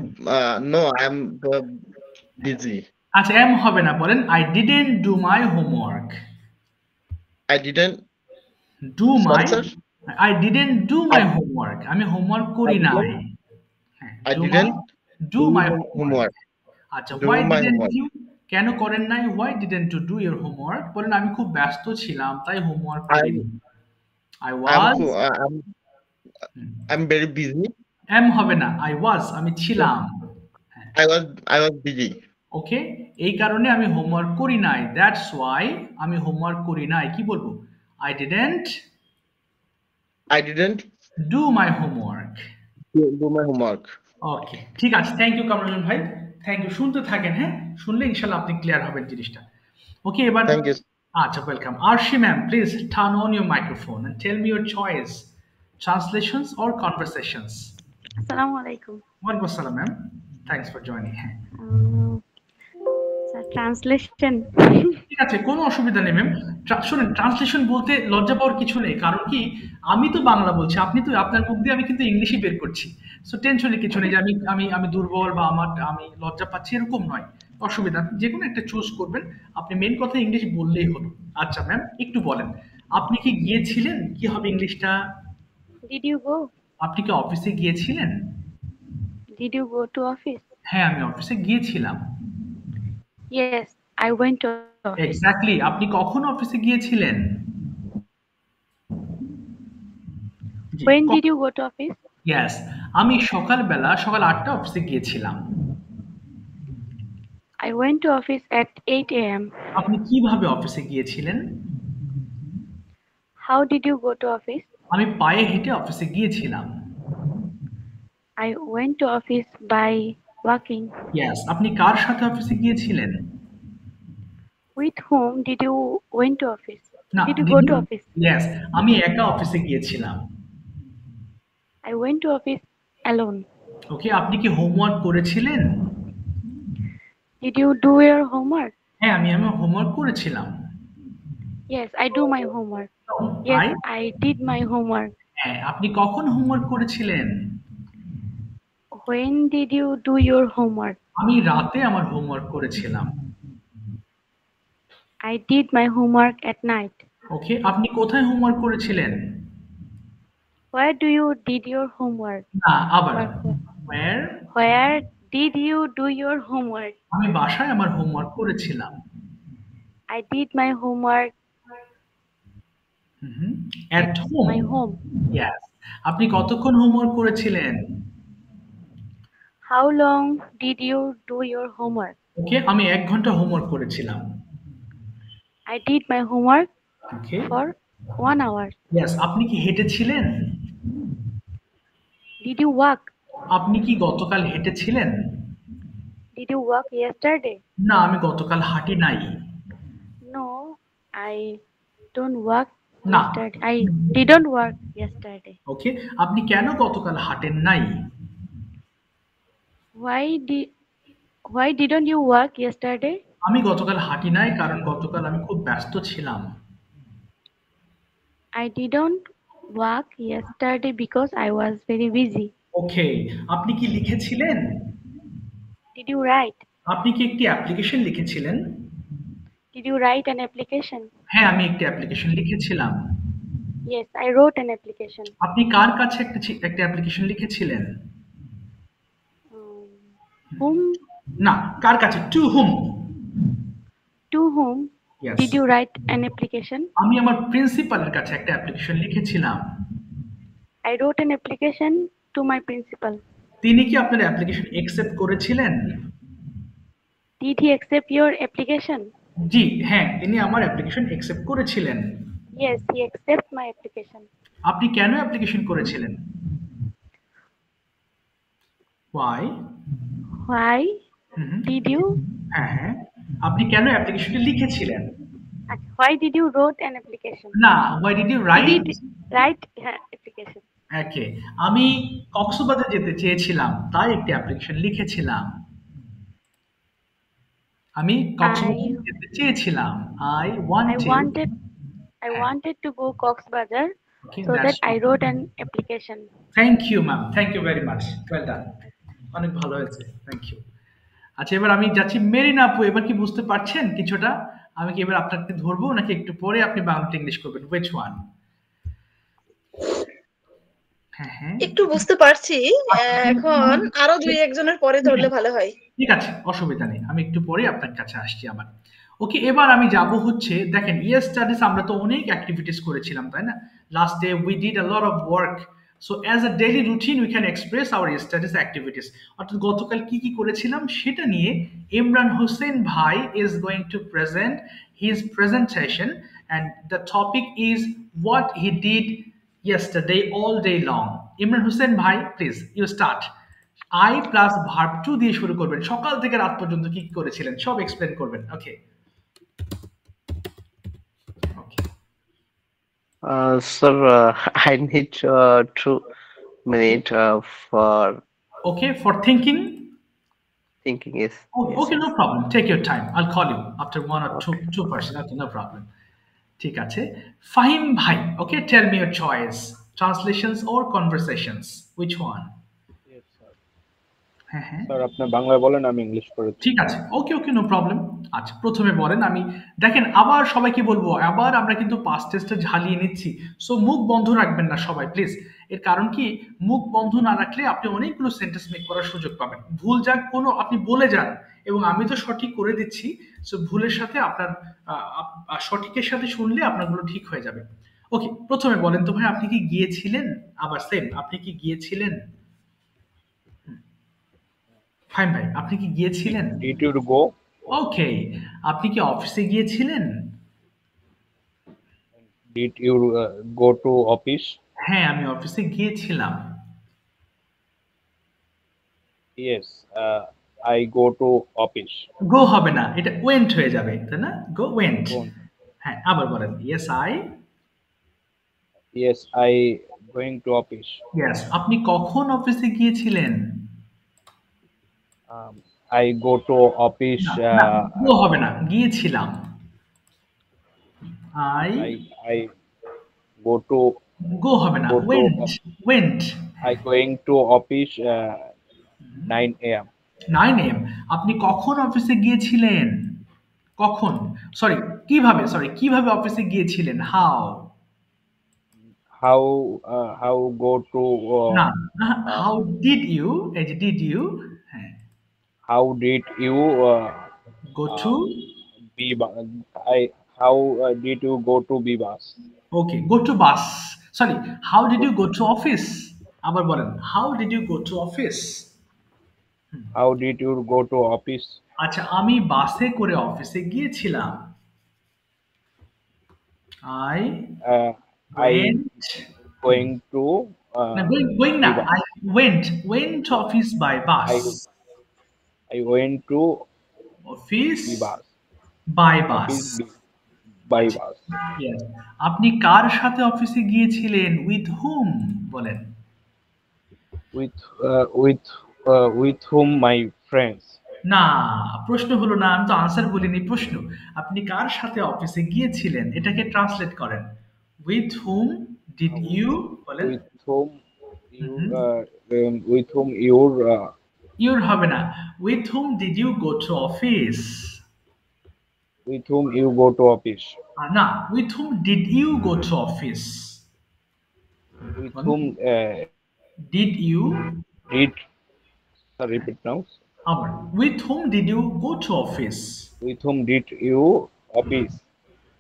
busy. আচ্ছা, এম হবে না, বলেন I didn't do my homework. I didn't do my homework. আমি হোমওয়ার্ক করি নাই। I didn't do my homework. আচ্ছা, why didn't you? কেন করেন নাই? Why didn't you do your homework? বলেন আমি খুব ব্যস্ত ছিলাম তাই হোমওয়ার্ক করিনি। I'm very busy. এম হবে না, আমি ছিলাম। I was busy. ওকে, এই কারণে আমি হোমওয়ার্ক করি নাই। দ্যাটস ওয়াই আমি হোমওয়ার্ক করি নাই। কি বলবো? I didn't do my homework. ওকে, ঠিক আছে। থ্যাংক ইউ কামরুজ্জামান ভাই, থ্যাংক ইউ। শুনতে থাকেন, হ্যাঁ, শুনলে ইনশাল্লাহ আপনি ক্লিয়ার হবেন জিনিসটা। ওকে, এবার আচ্ছা, welcome. Arshi ma'am, please turn on your microphone and tell me your choice, translations or conversations. আসসালামু আলাইকুম। ওয়ালাইকুম আসসালাম ম্যাম, থ্যাঙ্কস ফর জয়েনিং। হ্যাঁ, ট্রান্সলেশন। ঠিক আছে, কোনো অসুবিধা নেই ম্যাম। শুনেন, ট্রান্সলেশন বলতে লজ্জা পাওয়ার কিছু নেই, কারণ কি আমি তো বাংলা বলছি, আপনি তো আপনার মুখ দিয়ে আমি কিন্তু ইংলিশই বের করছি। সো টেনশনের কিছু নেই যে আমি দুর্বল বা আমি লজ্জা পাচ্ছি, এরকম নয়। অসুবিধা, যে কোনো একটা চুজ করবেন, আপনি মেন কথা ইংলিশ বললেই হলো। আচ্ছা ম্যাম, একটু বলেন আপনি কি গিয়েছিলেন? কি হবে ইংলিশটা? Did you go? আপনি কি অফিসে গিয়েছিলেন? Did you go to office? হ্যাঁ, আমি অফিসে গিয়েছিলাম। Yes, I went to office. Exactly. আপনি কখন অফিসে গিয়েছিলেন? When did you go to office? Yes, আমি সকাল 8টা অফিসে গিয়েছিলাম। I went to office at 8 a.m. আপনি কিভাবে অফিসে গিয়েছিলেন? How did you go to office? আমি পায়ে হেঁটে অফিসে গিয়েছিলাম। I went to office by walking. Yes, আপনি কার সাথে অফিসে গিয়েছিলেন? With whom did you went to office? Did you go to office? Yes, আমি একা অফিসে গিয়েছিলাম। I went to office alone. Okay, আপনি কি হোমওয়ার্ক করেছিলেন? Did you do your homework? হ্যাঁ, আমি হোমওয়ার্ক করেছিলাম। Yes, I do my homework. Yes, I did my homework. হ্যাঁ, আপনি কখন হোমওয়ার্ক করেছিলেন? When did you do your homework? আমি রাতে আমার হোমওয়ার্ক করেছিলাম। I did my homework at night. ওকে, আপনি কোথায় হোমওয়ার্ক করেছিলেন? Where do you did your homework? না, আবার Where where did you do your homework? আমি বাসায় আমার হোমওয়ার্ক করেছিলাম। I did my homework at home. my home. Yes. আপনি কতক্ষণ হোমওয়ার্ক করেছিলেন? How long did you do your homework? ওকে, আমি 1 ঘন্টা হোমওয়ার্ক করেছিলাম। I did my homework okay, for 1 hour. yes. আপনি কি হেঁটেছিলেন? Did you walk? আপনি কি গতকাল হেঁটেছিলেন? Did you walk yesterday? না, আমি গতকাল হাঁটি নাই। No, I don't walk না। yesterday. I didn't work yesterday. ওকে, আপনি কেন গতকাল হাঁটেন নাই? Why didn't you work yesterday? আমি গতকাল হাঁটি নাই কারণ গতকাল আমি খুব ব্যস্ত ছিলাম। I didn't work yesterday because I was very busy. ওকে, আপনি কি লিখেছিলেন? Did you write? আপনি কি একটি অ্যাপ্লিকেশন লিখেছিলেন? Did you write an application? হ্যাঁ, আমি একটি অ্যাপ্লিকেশন লিখেছিলাম। Yes, I wrote an application. আপনি কার কাছে একটা অ্যাপ্লিকেশন লিখেছিলেন? Whom? না, কার কাছে? To whom? To whom Yes. did you write an application? আমি আমার প্রিন্সিপালের কাছে একটা অ্যাপ্লিকেশন লিখেছিলাম। I wrote an application to my principal. তিনি কি আপনার অ্যাপ্লিকেশন অ্যাকসেপ্ট করেছিলেন? Did he accept your application? জি, হ্যাঁ, তিনি আমার অ্যাপ্লিকেশন অ্যাকসেপ্ট করেছিলেন। Yes, he accepted my application. আপনি কেন অ্যাপ্লিকেশন করেছিলেন? Why? Why did you? হ্যাঁ, হ্যাঁ। আপনি কেন অ্যাপ্লিকেশনটি লিখেছিলেন? Why did you wrote an application? না, why did you write? Did write application? ওকে, আমি কক্সবাজার যেতে চেয়েছিলাম, তাই একটি অ্যাপ্লিকেশন লিখেছিলাম। আমি কক্সবাজার যেতে চেয়েছিলাম। I wanted to go Coxbazar, Okay, so that that's I wrote an application. Thank you, ma'am. Thank you very much. Well done. অনেক ভালো হয়েছে। Thank you. আচ্ছা, এবার আমি যাচ্ছি মেরিনা আপু। এবার কি বুঝতে পারছেন কিছুটা? আমি কি এবার আপনাকে ধরবো নাকি একটু পরে আপনি বাংলা ইংলিশ করবেন? Which one? হ্যাঁ, হ্যাঁ। একটু বুঝতে পারছি। এখন আরো 2-1 জনের পরে ধরলে ভালো হয়। ঠিক আছে, অসুবিধা নেই। আমি একটু পরে আপনার কাছে আসছি আবার। ওকে, এবার আমি যাব হচ্ছে, দেখেন ইয়ার স্টাডিজ আমরা তো অনেক অ্যাক্টিভিটিস করেছিলাম, তাই না? Last day we did a lot of work. So as a daily routine we can express hour studies activities. অর্থাৎ গতকাল কি কি করেছিলাম সেটা নিয়ে ইমরান হোসেন ভাই is going to present his presentation and the topic is what he did yesterday all day long. Imran Hossain ভাই, please you start. I plus verb two দিয়ে শুরু করবেন। সকাল থেকে রাত পর্যন্ত কি কি করেছিলেন সব এক্সপ্লেন করবেন। ওকে। Sir, I need 2 minutes for Okay, for thinking. thinking. Yes. Okay, Yes, okay, yes. no problem. Take your time. I'll call you after 1 or 2%. Okay, no problem. ঠিক আছে। ফাহিম ভাই, okay, tell me your choice. Translations or conversations? Which one? হ্যাঁ, হ্যাঁ। স্যার আপনি বাংলায় বলেন, আমি ইংলিশ করেছি। ঠিক আছে, ওকে ওকে, নো প্রবলেম। আচ্ছা, প্রথমে বলেন। আমি দেখেন আবার সবাইকে বলবো, আবার আমরা কিন্তু পাস্ট টেস্টে ঝালিয়ে নিচ্ছি। সো মুখ বন্ধ রাখবেন না সবাই, প্লিজ। এর কারণ কি, মুখ বন্ধ না রাখলে আপনি অনেকগুলো সেন্টেন্স মেক করার সুযোগ পাবেন। ভুল যাক কোনো আপনি বলে যান, এবং আমি তো সঠিক করে দিচ্ছি। সো ভুলের সাথে আপনার সঠিকের সাথে শুনলে আপনারগুলো ঠিক হয়ে যাবে। ওকে, প্রথমে বলেন তো ভাই, আপনি কি গিয়েছিলেন? আবার সেম, আপনি কি গিয়েছিলেন? ফাইন ভাই, আপনি কি গিয়েছিলেন? ডিড ইউ গো? ওকে, আপনি কি অফিসে গিয়েছিলেন? Did you go to office? হ্যাঁ, আমি অফিসে গিয়েছিলাম। Yes, I go to office. Go হবে না, এটা ওয়েন্ট হয়ে যাবে, তাই না? Go went. হ্যাঁ, আবার বলেন। Yes I going to office. Yes, আপনি কখন অফিসে গিয়েছিলেন? I go to office. Go হবে না, গিয়েছিলাম। আই গো টু, গো হবে না, went went. I going to office 9 a.m. 9 a.m. আপনি কখন অফিসে গিয়েছিলেন? কখন? সরি, কিভাবে অফিসে গিয়েছিলেন? হাউ? How go to না, uh, হাউ ডিড ইউ? এই যে ডিড ইউ, হ্যাঁ, how did you go to, uh, be I how did you go to be bus? Okay, go to bus. Sorry, how did you go to office? আবার বলেন, how did you go to office? How did you go to office? আচ্ছা, আমি বাসে করে অফিসে গিয়েছিলাম। I I went, going to না, গোয়িং না, be bus. I went office by bus. I went to office be bus. By bus. Office by bus. Yes. আপনি কার সাথে অফিসে গিয়েছিলেন? উইথ হুম বলেন। With whom my friends. না, প্রশ্ন হলো না, আমি তো আনসার বলিনি, প্রশ্ন। আপনি কার সাথে অফিসে গিয়েছিলেন এটাকে ট্রান্সলেট করেন। উইথ হুম ডিড ইউ বলেন। With whom you with whom your your হবে না, with whom did you go to office? with whom you go to office. না, with whom did you go to office? With whom did you, did repeat now. আবার with whom did you go to office? With whom did you office?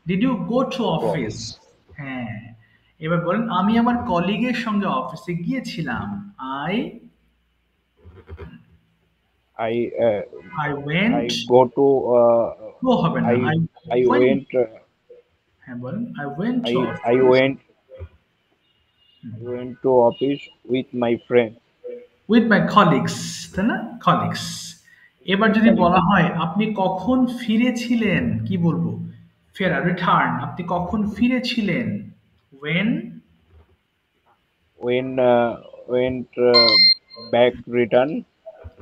Did you go to office? হ্যাঁ, এবার বলেন, আমি আমার কলিগের সঙ্গে অফিসে গিয়েছিলাম। I I went, go to গো হবে না, I went হ্যাঁ বলেন, I went two I went to office with my friend. With my colleagues, তাই না? কলিগস। এবার যদি বলা হয় আপনি কখন ফিরেছিলেন, কি বলবো? ফেরা, রিটার্ন। আপনি কখন ফিরেছিলেন? When went back return.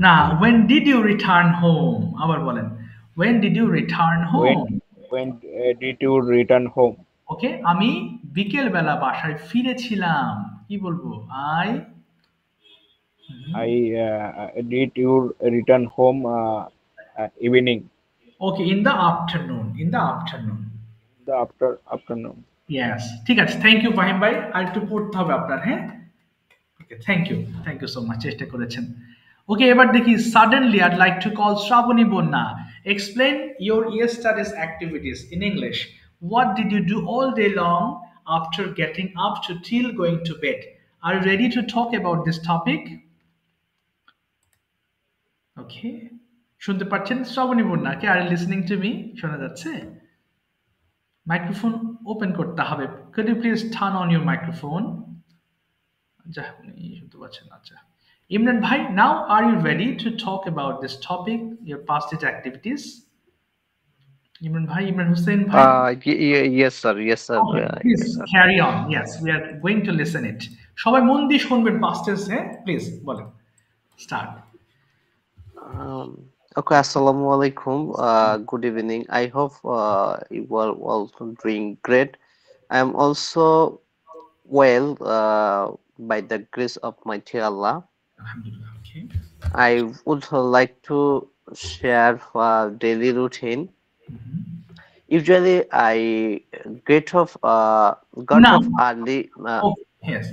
না, when did you return home? আবার বলেন, when did you return home? When did you return home? ওকে, আমি বিকেল বেলা বাসায় ফিরেছিলাম। কি বলবো? Did you return home evening? Okay, in the afternoon, in the afternoon. The afternoon. Yes, ঠিক আছে, থ্যাংক ইউ ফাহিম ভাই। আর একটু পড়তে হবে আপনার, হ্যাঁ? ওকে, থ্যাংক ইউ সো মাচ, চেষ্টা করেছেন। ওকে, এবার দেখি, suddenly I'd like to call Shravani Bonna. Explain your yesterday's activities in English. What did you do all day long after getting up to till going to bed? Are you ready to talk about this topic? Okay. শুনতে পাচ্ছেন শ্রাবণী বন্যা? কে আর লিসনিং টু মি? শোনা যাচ্ছে? মাইক্রোফোন ওপেন করতে হবে। Could you please turn on your microphone? আচ্ছা, উনি শুনতে পাচ্ছেন। আচ্ছা, Imran bhai, now are you ready to talk about this topic, your past activities? Imran bhai, Imran Hussain bhai. Yes sir, yes sir. Okay, please Yes sir. carry on. Yes, we are going to listen it. সবাই মন দিয়ে শুনবেন past tense, হ্যাঁ? Please বলেন। Start. Okay, assalamu alaikum. Good evening. I hope you are all doing great. I am also well by the grace of Mighty Allah. Alhamdulillah. Okay. I would like to share daily routine. Usually, I get off got No. off early. Oh,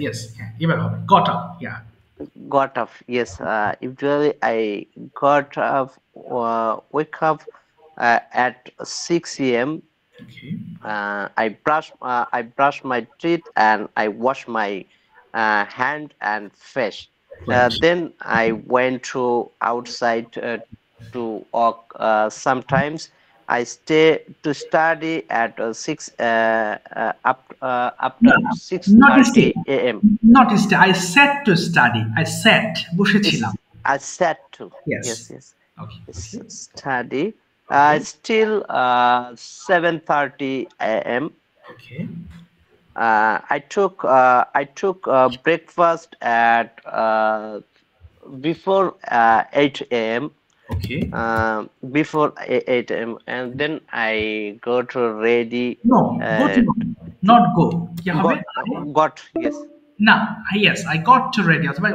yes, yeah. এবার হবে। Got up, yeah. Got up, yes. Usually, I got up, wake up at 6 a.m. Okay. I brush my teeth and I wash my hand and face. Then I went to outside to walk. Sometimes I stay to study at 6 after 6:30 a.m. Not stay. I sat to study. I sat. বসেছিলাম। I sat to. Yes. Okay. Study. Still 7:30 a.m. Okay. I took breakfast at before 8 a.m. Okay. Before 8 a.m. and then I go to ready. No, go to not go. क्या হবে? Got, yes. না, yes, I got to ready অথবা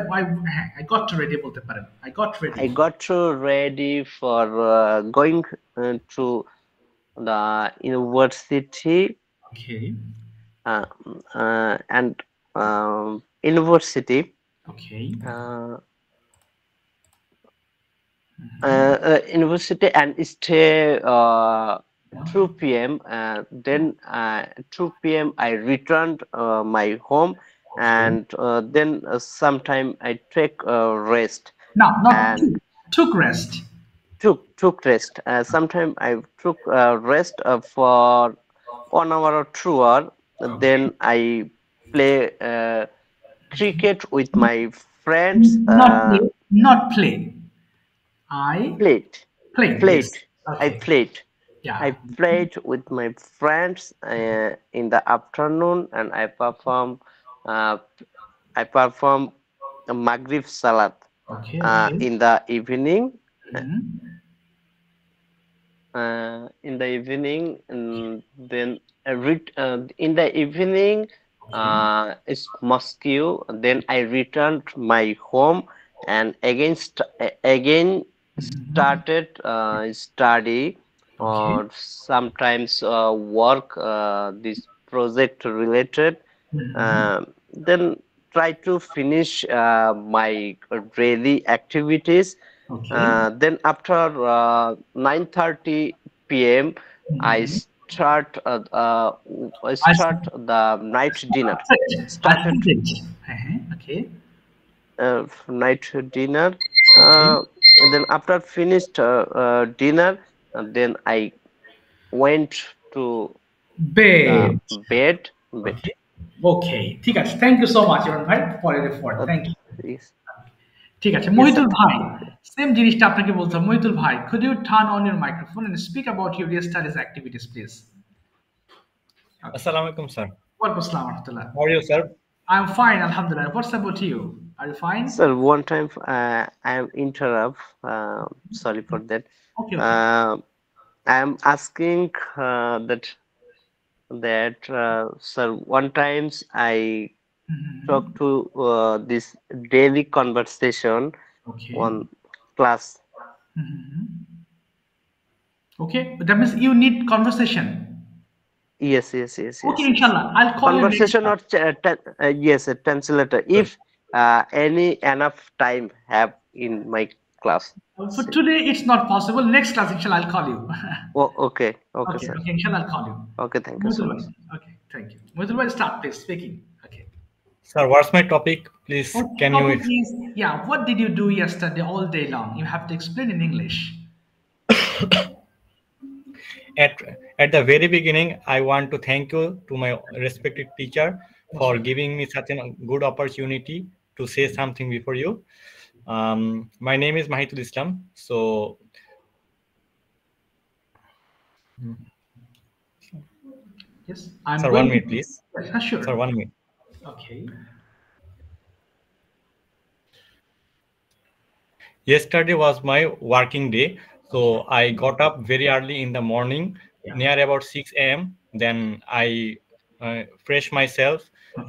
I got to ready বলতে পারেন। I got ready। I got to ready for going to the university. Okay. And university. Okay. University and stay 2 p.m. Then 2 p.m. I returned my home, and then sometime I take rest. No, not took rest. Took rest. Sometime I took rest for 1 hour or 2 hours. Then I play cricket with my friends. Not play. I played. Yes. Okay. I played. Yeah. I played with my friends in the afternoon, and I perform Maghrib Salat in the evening. In the evening, and then in the evening it's mosque. Then I returned my home and again started study, or sometimes work this project related. Then try to finish my daily activities. Then after 9:30 p.m. I start the night dinner. Okay. Night dinner. And then after finished dinner, then I went to bed. Okay, ঠিক আছে, thank you so much Imran ভাই ফর এর এফোর্ট, থ্যাংক ইউ। ঠিক আছে, মহিতুল ভাই সেম জিনিসটা আপনাকে বলতাম। মহিতুল ভাই, could you turn on your microphone and speak about your yesterday's activities, please? Assalamu alaikum, sir. Wa alaikum assalam wa rahmatullah. How are you, sir? I'm fine, alhamdulillah. What's about you? Are you fine? Sir, one time I am interrupt. Sorry for that. Okay. I am asking that sir, one times I talk to this daily conversation on class. Okay, that means you need conversation. Yes. Okay, inshallah, I'll call conversation or yes, a translator if any enough time have in my class. For today it's not possible. Next class inshallah I'll call you. Okay, sir. Okay, inshallah I'll call you. Okay, thank you so much. Okay, thank you. Mudul, start please speaking. Okay. Sir, what's my topic? Please, can you explain? Yeah, what did you do yesterday all day long? You have to explain in English. At the very beginning, I want to thank you to my respected teacher for giving me such a good opportunity to say something before you. My name is Mahitul Islam. So, yes, sir, 1 minute, please. Yes, sure. Sir, 1 minute. Okay. Yesterday was my working day. So I got up very early in the morning, near about 6 a.m. Then I fresh myself.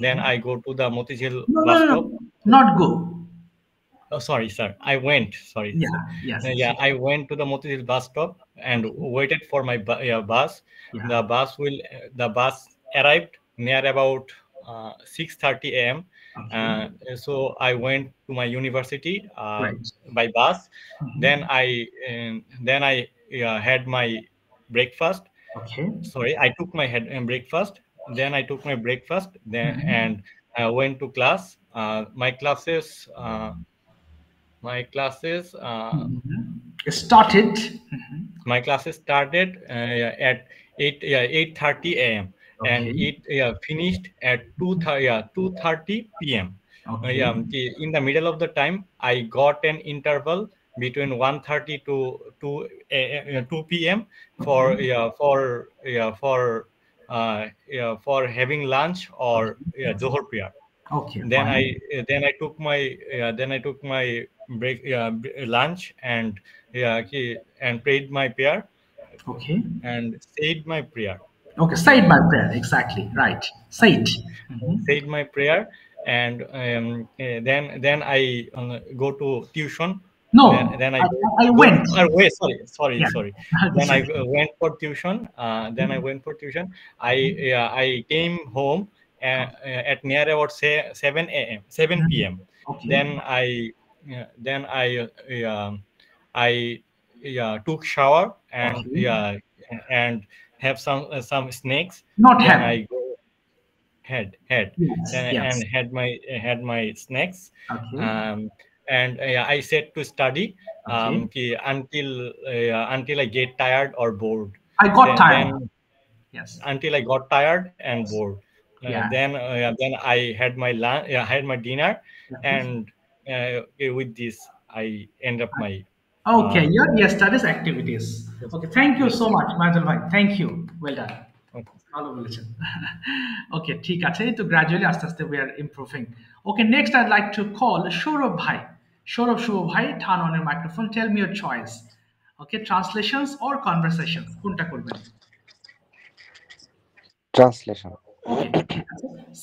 Then I go to the Motizhil bus stop. Not go. Oh, sorry, sir. I went. Sorry. Yes. I went to the Motizhil bus stop and waited for my bus. The bus arrived near about 6:30 a.m. So I went to my university by bus. Then I had my breakfast. Okay. Sorry, I took my breakfast. Then I took my breakfast. And I went to class. My classes started. My classes started at 8:30 a.m. and it finished at 2:30 p.m. In the middle of the time, I got an interval between 1:30 to 2 p.m. for having lunch or Zohar prayer. Okay. Then I took my break lunch and prayed my prayer. Okay. And said my prayer. Okay, said my prayer, exactly, right. Said. Said my prayer, and then I go to tuition. No, Then I went. Wait, sorry. Yeah. Then I went for tuition. I came home at near about say 7 p.m. Okay. Then I took shower and and have some snacks. Not then have. I go had Yes. and had my snacks. Okay. And I said to study until I get tired or bored. I got tired. Yes. Until I got tired and bored. Yeah. Then I had my lunch. I had my dinner, and with this I end up my. Okay, your studies activities. Okay, thank you so much, Majul bhai. Thank you. Well done. ভালো বলেছেন। Okay, ঠিক আছে। তো gradually আস্তে আস্তে we are improving. Okay, next I'd like to call Shourabh bhai. Shourabh bhai, turn on your microphone. Tell me your choice. Okay, translations or conversations. কোনটা করবেন? ট্রান্সলেশন। ওকে,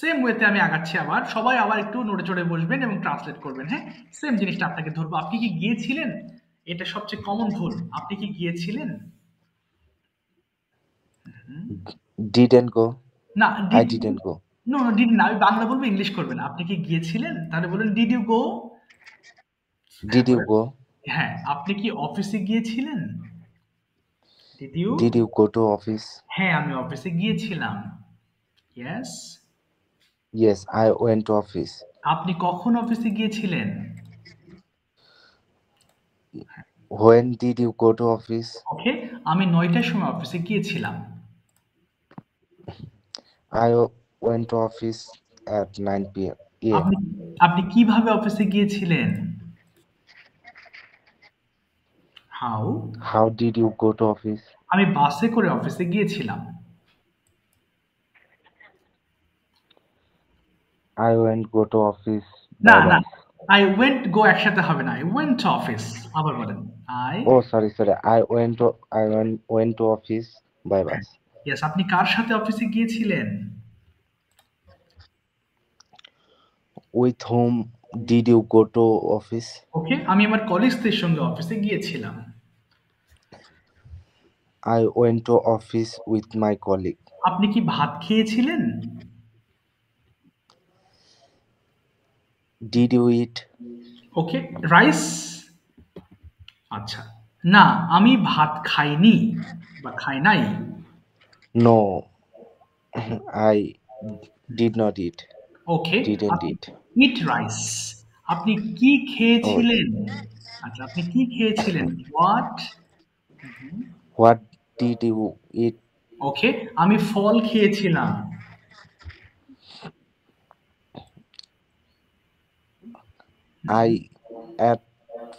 সেম ওয়েতে আমি আগাচ্ছি আবার। সবাই আবার একটু নড়ে চড়ে বসবেন এবং ট্রান্সলেট করবেন। হ্যাঁ, সেম জিনিসটা আপনাকে ধরবো। আপনি কি গিয়েছিলেন? এটা সবচেয়ে কমন ভুল। আপনি কি গিয়েছিলেন? Didn't go. না, I didn't go. No, did না। আমি বাংলা বলবো, ইংলিশ করবেন। আপনি কি গিয়েছিলেন? তাহলে বলুন did you go? Did you go? হ্যাঁ, আপনি কি অফিসে গিয়েছিলেন? Did you go to office? হ্যাঁ, আমি অফিসে গিয়েছিলাম। Yes. Yes, I went to office. আপনি কখন অফিসে গিয়েছিলেন? When did you go to office? ওকে, আমি 9টার সময় অফিসে গিয়েছিলাম। I went to office at 9 p.m. আপনি কিভাবে অফিসে গিয়েছিলেন? How did you go to office? আমি বাসে করে অফিসে গিয়েছিলাম। I went go to office. না, I went go একসাথে হবে না। I went to office। আবার বলেন। Sorry. I went to office by bus. Yes, আপনি কার সাথে অফিসে গিয়েছিলেন? With whom did you go to office? ওকে, আমি আমার কলিগদের সঙ্গে অফিসে গিয়েছিলাম। I went to office with my colleague. আপনি কি ভাত খেয়েছিলেন? Did you eat? Okay, rice. আচ্ছা, না, আমি ভাত খাইনি বা খাই নাই। No, I did not eat. Okay, didn't eat. Eat rice. আপনি কি খেয়েছিলেন? আচ্ছা, আপনি কি খেয়েছিলেন? What did you eat? Okay, আমি ফল খেয়েছিলাম। I ate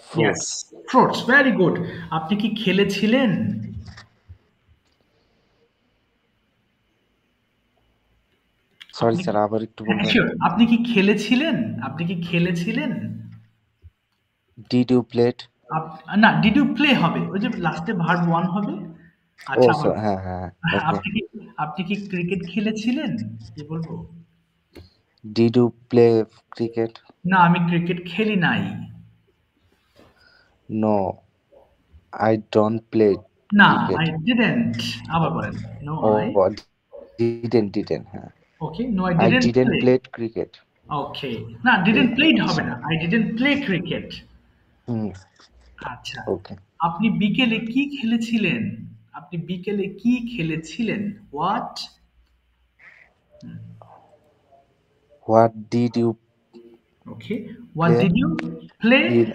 fruits. Yes, fruits. Very good. আপনি কি খেলেছিলেন? Sorry sir, আবার একটু বলবেন? Sure. আপনি কি খেলেছিলেন? আপনি কি খেলেছিলেন? Did you play? না, did you play হবে। ওই যে লাস্টে ভার্ব 1 হবে। আচ্ছা, হ্যাঁ। আপনি কি ক্রিকেট খেলেছিলেন? কি বলবো? Did you play cricket? না, আমি ক্রিকেট খেলি নাই। No, I don't play না, cricket. I didn't. আবার বলেন। No, didn't. হ্যাঁ। Okay, no, I didn't play cricket. Okay, না, didn't play হবে না। I didn't play cricket. আচ্ছা, okay. আপনি বিকেলে কি খেলেছিলেন? আপনি বিকেলে কি খেলেছিলেন? What did you Okay, what did you play in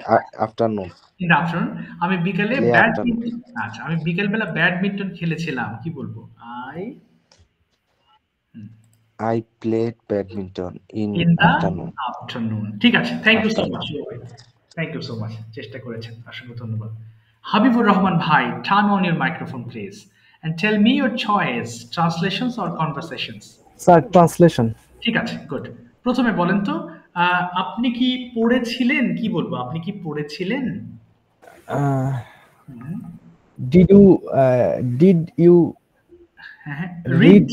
afternoon? In the afternoon, আমি বিকেলে ব্যাডমিন্টন। আচ্ছা, আমি বিকেলবেলা ব্যাডমিন্টন খেলেছিলাম। কি বলবো? I played badminton in the afternoon. ঠিক আছে, thank you so much. Thank you so much, চেষ্টা করেছেন, অসংখ্য ধন্যবাদ। হাবিবুর রহমান ভাই, turn on your microphone please and tell me your choice, translations or conversations. Sir, translation. ঠিক আছে, গুড। প্রথমে বলেন তো, আপনি কি পড়েছিলেন? কি বলবো? আপনি কি পড়েছিলেন? Did you read?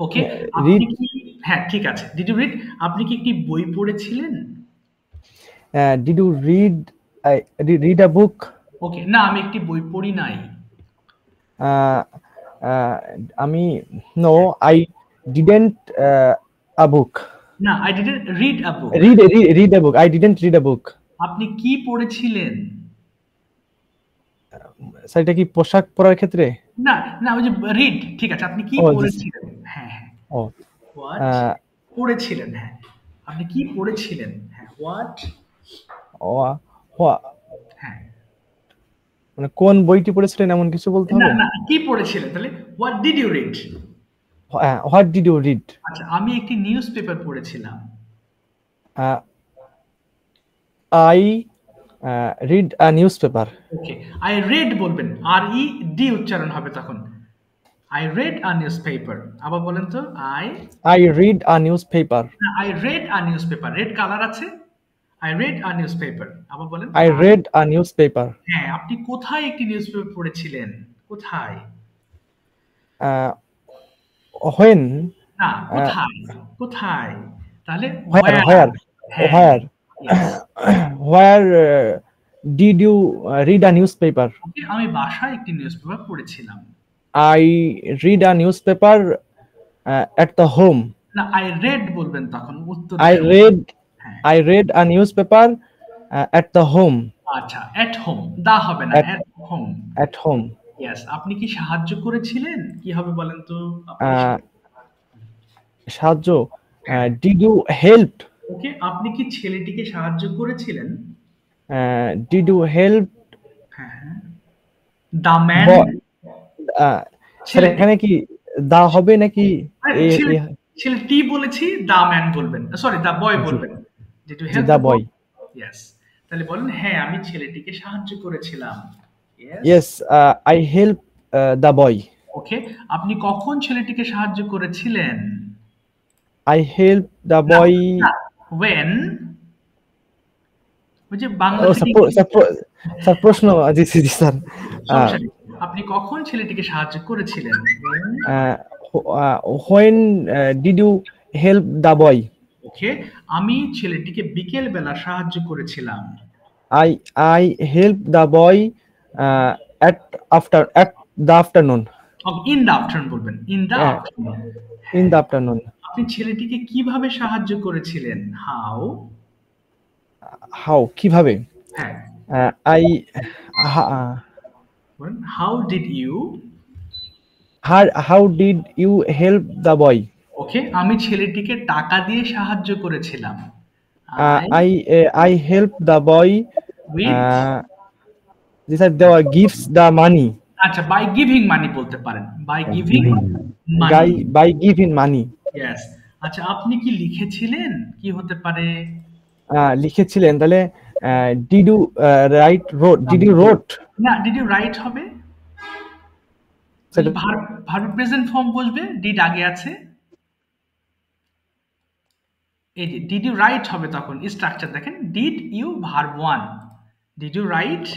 ওকে, আপনি কি হ্যাঁ ঠিক আছে, ডিড ইউ রিড, আপনি কি একটি বই পড়েছিলেন? Did you read a book? ওকে, না আমি একটি বই পড়ি নাই। আমি no, I didn't a book. না, I didn't read a book. Read a book. I didn't read a book. আপনি কি পড়েছিলেন? স্যার এটা কি পোশাক পরার ক্ষেত্রে? না না, ওই যে রিড, ঠিক আছে, আপনি কি পড়েছিলেন? হ্যাঁ হ্যাঁ, হোয়াট পড়েছিলেন, হ্যাঁ আপনি কি পড়েছিলেন? হ্যাঁ হোয়াট, হ্যাঁ মানে কোন বইটি পড়েছিলেন এমন কিছু বলতে হবে? না না, কি পড়েছিলেন তাহলে what did you read? What did you read? আচ্ছা, আমি একটি নিউজ পেপার পড়েছিলাম। I read a newspaper. Okay, I read বলবেন, RED উচ্চারণ হবে তখন। I read a newspaper. আবার বলেন তো, I read a newspaper. I read a newspaper. Red colour আছে। I read a newspaper. আবার বলেন, I read a newspaper. হ্যাঁ, আপনি কোথায় একটি নিউজপেপার পড়েছিলেন? কোথায়? When? না, কোথায়? কোথায়? তাহলে where did you read a newspaper? আমি বাসায় একটি নিউজপেপার পড়েছিলাম। I read a newspaper at the home. না, I read বলবেন তখন উত্তর। I read a newspaper at the home. আচ্ছা, at home দা হবে না, at home. At home. Yes, আপনি কি সাহায্য করেছিলেন? কি হবে বলেন তো? সাহায্য, did you help? ওকে, আপনি কি ছেলেটিকে সাহায্য করেছিলেন? Did you help the man? Sir এখানে কি দা হবে নাকি? ছেলেটি বলেছি, the man বলবেন, সরি the boy বলবেন। Did you help the boy? Yes, তাহলে বলেন, হ্যাঁ আমি ছেলেটিকে সাহায্য করেছিলাম। Yes, I help the boy. ওকে, আপনি কখন ছেলেটিকে সাহায্য করেছিলেন? I help the boy when? ওই যে বাংলা স্যার প্রশ্ন দিছি স্যার, আপনি কখন ছেলেটিকে সাহায্য করেছিলেন? when did you help the boy? ওকে, আমি ছেলেটিকে বিকেল বেলা সাহায্য করেছিলাম। I help the boy at the afternoon. In the afternoon বলবেন, in the afternoon. In the afternoon. আপনি ছেলেটিকে কিভাবে সাহায্য করেছিলেন? How কিভাবে? হ্যাঁ, how did you help the boy? Okay, আমি ছেলেটিকে টাকা দিয়ে সাহায্য করেছিলাম। I help the boy with these are the gives the money. আচ্ছা, by giving money বলতে পারেন, by giving money. Yes. আচ্ছা, আপনি কি লিখেছিলেন? কি হতে পারে? লিখেছিলেন, তাহলে did you wrote? Did you wrote? না, did you write হবে। ভার্ব প্রেজেন্ট ফর্ম বসবে, did আগে আছে। এই যে did you write হবে তখন, স্ট্রাকচার দেখেন, did you verb 1, did you write,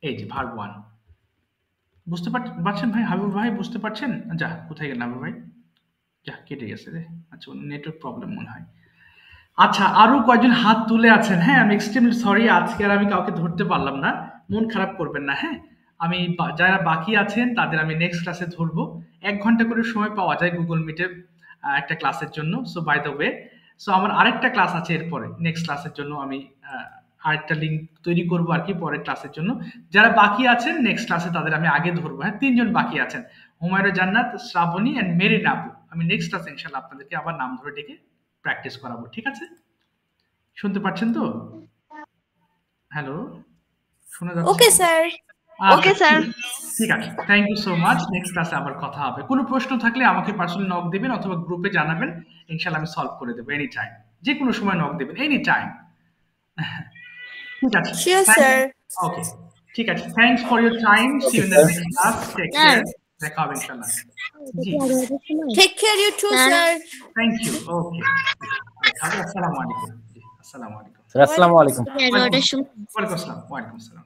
এই যে verb 1। বুঝতে পারছেন ভাই? হাবিব ভাই বুঝতে পারছেন? যা, কোথায় গেল হাবিব ভাই? যা, কেটে গেছে রে। আচ্ছা, নেটওয়ার্ক প্রবলেম মনে হয়। আচ্ছা, আরো কয়েকজন হাত তুলে আছেন। হ্যাঁ, আমি এক্সট্রিমলি সরি, আজকে আর আমি কাউকে ধরতে পারলাম না, মন খারাপ করবেন না। হ্যাঁ, আমি যারা বাকি আছেন তাদের আমি নেক্সট ক্লাসে ধরবো। 1 ঘন্টা করে সময় পাওয়া যায় গুগল মিটে একটা ক্লাসের জন্য। So by the way, so আমার আরেকটা ক্লাস আছে এরপরে, নেক্সট ক্লাসের জন্য আমি আরেকটা লিঙ্ক তৈরি করবো আর কি পরের ক্লাসের জন্য। যারা বাকি আছেন নেক্সট ক্লাসে তাদের আমি আগে ধরবো। হ্যাঁ, 3 জন বাকি আছেন, হুমায়রা জান্নাত, শ্রাবণী এন্ড মেরিন আপু। আমি নেক্সট ক্লাসে ইনশাআল্লাহ আপনাদেরকে আবার নাম ধরে ডেকে প্র্যাকটিস করাবো। ঠিক আছে? শুনতে পাচ্ছেন তো? হ্যালো, শোনা যাচ্ছে? ওকে স্যার। ওকে স্যার, ঠিক আছে, thank you so much. Next ক্লাসে আবার কথা হবে। কোনো প্রশ্ন থাকলে আমাকে পার্সোনালি নক দিবেন অথবা গ্রুপে জানাবেন, ইনশাআল্লাহ আমি সলভ করে দেবো এনি টাইম। যে কোনো সময় নক দিবেন, এনি টাইম। ঠিক আছে, শিওর স্যার। ওকে, ঠিক আছে, thanks for your time. See you in the next class. Take care, দেখা হবে ইনশাআল্লাহ। জি, take care you too sir. Thank you. Okay, দেখা হবে। আসসালামু আলাইকুম। জি, আসসালামু আলাইকুম। আসসালামু আলাইকুম। ওয়ালাইকুম আসসালাম। ওয়ালাইকুম আসসালাম।